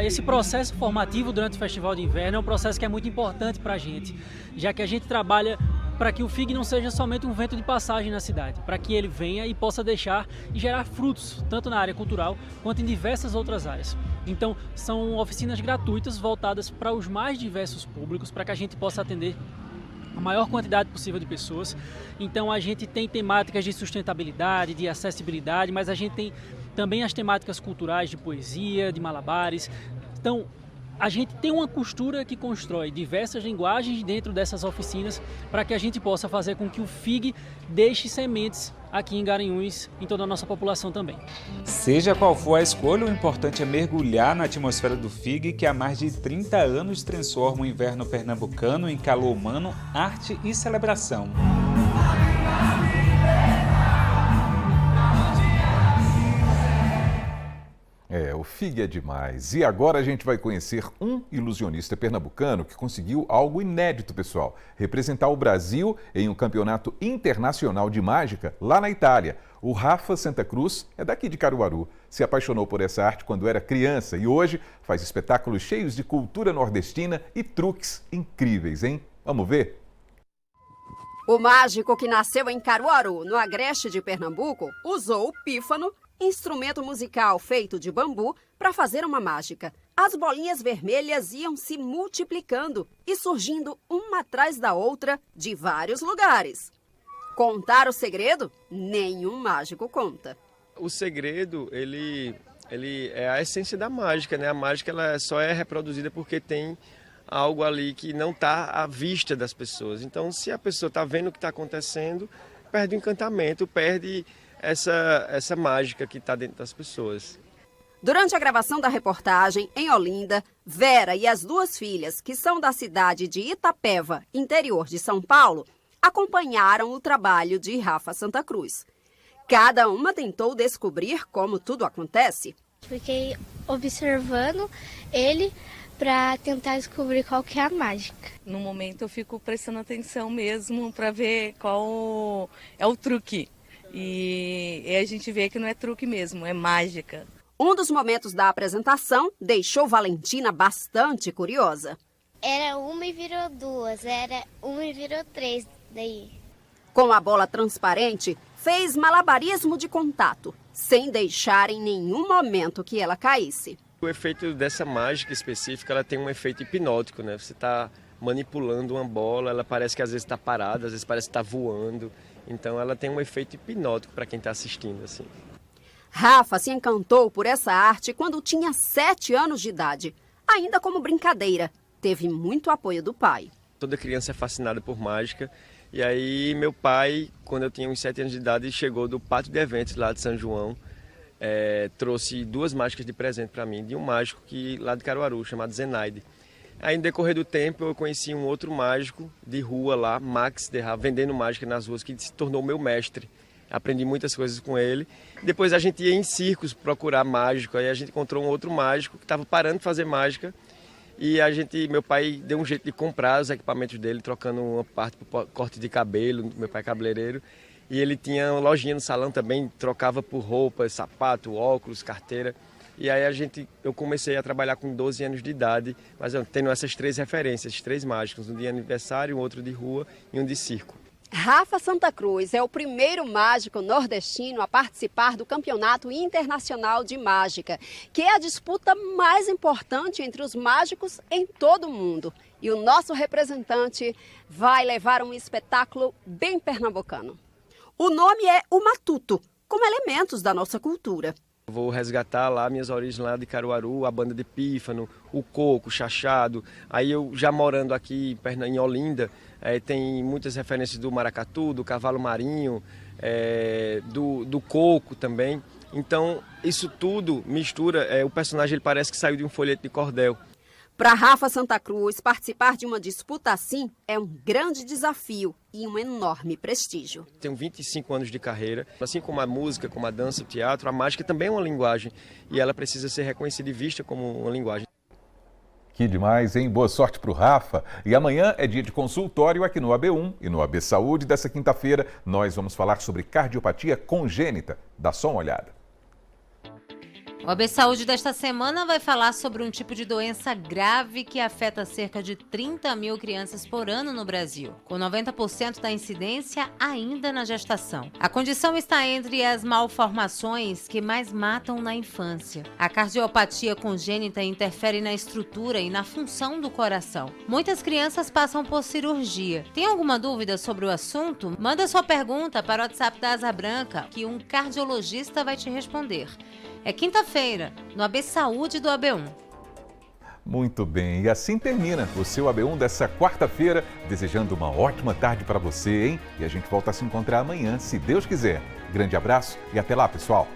Esse processo formativo durante o Festival de Inverno é um processo que é muito importante para a gente, já que a gente trabalha para que o FIG não seja somente um vento de passagem na cidade, para que ele venha e possa deixar e gerar frutos, tanto na área cultural quanto em diversas outras áreas. Então, são oficinas gratuitas voltadas para os mais diversos públicos, para que a gente possa atender a maior quantidade possível de pessoas. Então, a gente tem temáticas de sustentabilidade, de acessibilidade, mas a gente tem também as temáticas culturais de poesia, de malabares. Então, a gente tem uma costura que constrói diversas linguagens dentro dessas oficinas para que a gente possa fazer com que o FIG deixe sementes aqui em Garanhuns, em toda a nossa população também. Seja qual for a escolha, o importante é mergulhar na atmosfera do FIG, que há mais de 30 anos transforma o inverno pernambucano em calor humano, arte e celebração. O FIG é demais. E agora a gente vai conhecer um ilusionista pernambucano que conseguiu algo inédito, pessoal. Representar o Brasil em um campeonato internacional de mágica lá na Itália. O Rafa Santa Cruz é daqui de Caruaru. se apaixonou por essa arte quando era criança e hoje faz espetáculos cheios de cultura nordestina e truques incríveis, hein? Vamos ver? O mágico que nasceu em Caruaru, no agreste de Pernambuco, usou o pífano, instrumento musical feito de bambu, para fazer uma mágica. As bolinhas vermelhas iam se multiplicando e surgindo uma atrás da outra de vários lugares. Contar o segredo? Nenhum mágico conta. O segredo, ele é a essência da mágica, né? A mágica ela só é reproduzida porque tem algo ali que não está à vista das pessoas. Então, se a pessoa está vendo o que está acontecendo, perde o encantamento, perde essa mágica que está dentro das pessoas. Durante a gravação da reportagem, em Olinda, Vera e as duas filhas, que são da cidade de Itapeva, interior de São Paulo, acompanharam o trabalho de Rafa Santa Cruz. Cada uma tentou descobrir como tudo acontece. Fiquei observando ele para tentar descobrir qual que é a mágica. No momento eu fico prestando atenção mesmo para ver qual é o truque. E a gente vê que não é truque mesmo, é mágica. Um dos momentos da apresentação deixou Valentina bastante curiosa. Era uma e virou duas, era uma e virou três daí. Com a bola transparente, fez malabarismo de contato, sem deixar em nenhum momento que ela caísse. O efeito dessa mágica específica, ela tem um efeito hipnótico, né? Você está manipulando uma bola, ela parece que às vezes está parada, às vezes parece que está voando. Então ela tem um efeito hipnótico para quem está assistindo, assim. Rafa se encantou por essa arte quando tinha 7 anos de idade. Ainda como brincadeira, teve muito apoio do pai. Toda criança é fascinada por mágica. E aí meu pai, quando eu tinha uns 7 anos de idade, chegou do pátio de eventos lá de São João. Trouxe 2 mágicas de presente para mim, de um mágico lá de Caruaru, chamado Zenaide. Aí no decorrer do tempo eu conheci um outro mágico de rua lá, Max Derra, vendendo mágica nas ruas, que se tornou meu mestre. Aprendi muitas coisas com ele. Depois a gente ia em circos procurar mágico, aí a gente encontrou um outro mágico que estava parando de fazer mágica. E meu pai deu um jeito de comprar os equipamentos dele, trocando uma parte para corte de cabelo, meu pai é cabeleireiro. E ele tinha uma lojinha no salão também, trocava por roupas, sapato, óculos, carteira. E aí eu comecei a trabalhar com 12 anos de idade, mas eu tendo essas 3 referências, 3 mágicos, um de aniversário, outro de rua e um de circo. Rafa Santa Cruz é o primeiro mágico nordestino a participar do Campeonato Internacional de Mágica, que é a disputa mais importante entre os mágicos em todo o mundo. E o nosso representante vai levar um espetáculo bem pernambucano. O nome é o Matuto, com elementos da nossa cultura. Vou resgatar lá minhas origens lá de Caruaru, a banda de pífano, o coco, o chachado. Aí eu já morando aqui em Olinda, tem muitas referências do maracatu, do cavalo marinho, do coco também. Então isso tudo mistura, o personagem ele parece que saiu de um folheto de cordel. Para Rafa Santa Cruz, participar de uma disputa assim é um grande desafio e um enorme prestígio. Tenho 25 anos de carreira. Assim como a música, como a dança, o teatro, a mágica também é uma linguagem e ela precisa ser reconhecida e vista como uma linguagem. Que demais, hein? Boa sorte para o Rafa. E amanhã é dia de consultório aqui no AB1 e no AB Saúde. Dessa quinta-feira, nós vamos falar sobre cardiopatia congênita. Dá só uma olhada. O AB Saúde desta semana vai falar sobre um tipo de doença grave que afeta cerca de 30 mil crianças por ano no Brasil, com 90% da incidência ainda na gestação. A condição está entre as malformações que mais matam na infância. A cardiopatia congênita interfere na estrutura e na função do coração. Muitas crianças passam por cirurgia. Tem alguma dúvida sobre o assunto? Manda sua pergunta para o WhatsApp da Asa Branca, que um cardiologista vai te responder. É quinta-feira, no AB Saúde do AB1. Muito bem, e assim termina o seu AB1 dessa quarta-feira, desejando uma ótima tarde para você, hein? E a gente volta a se encontrar amanhã, se Deus quiser. Grande abraço e até lá, pessoal!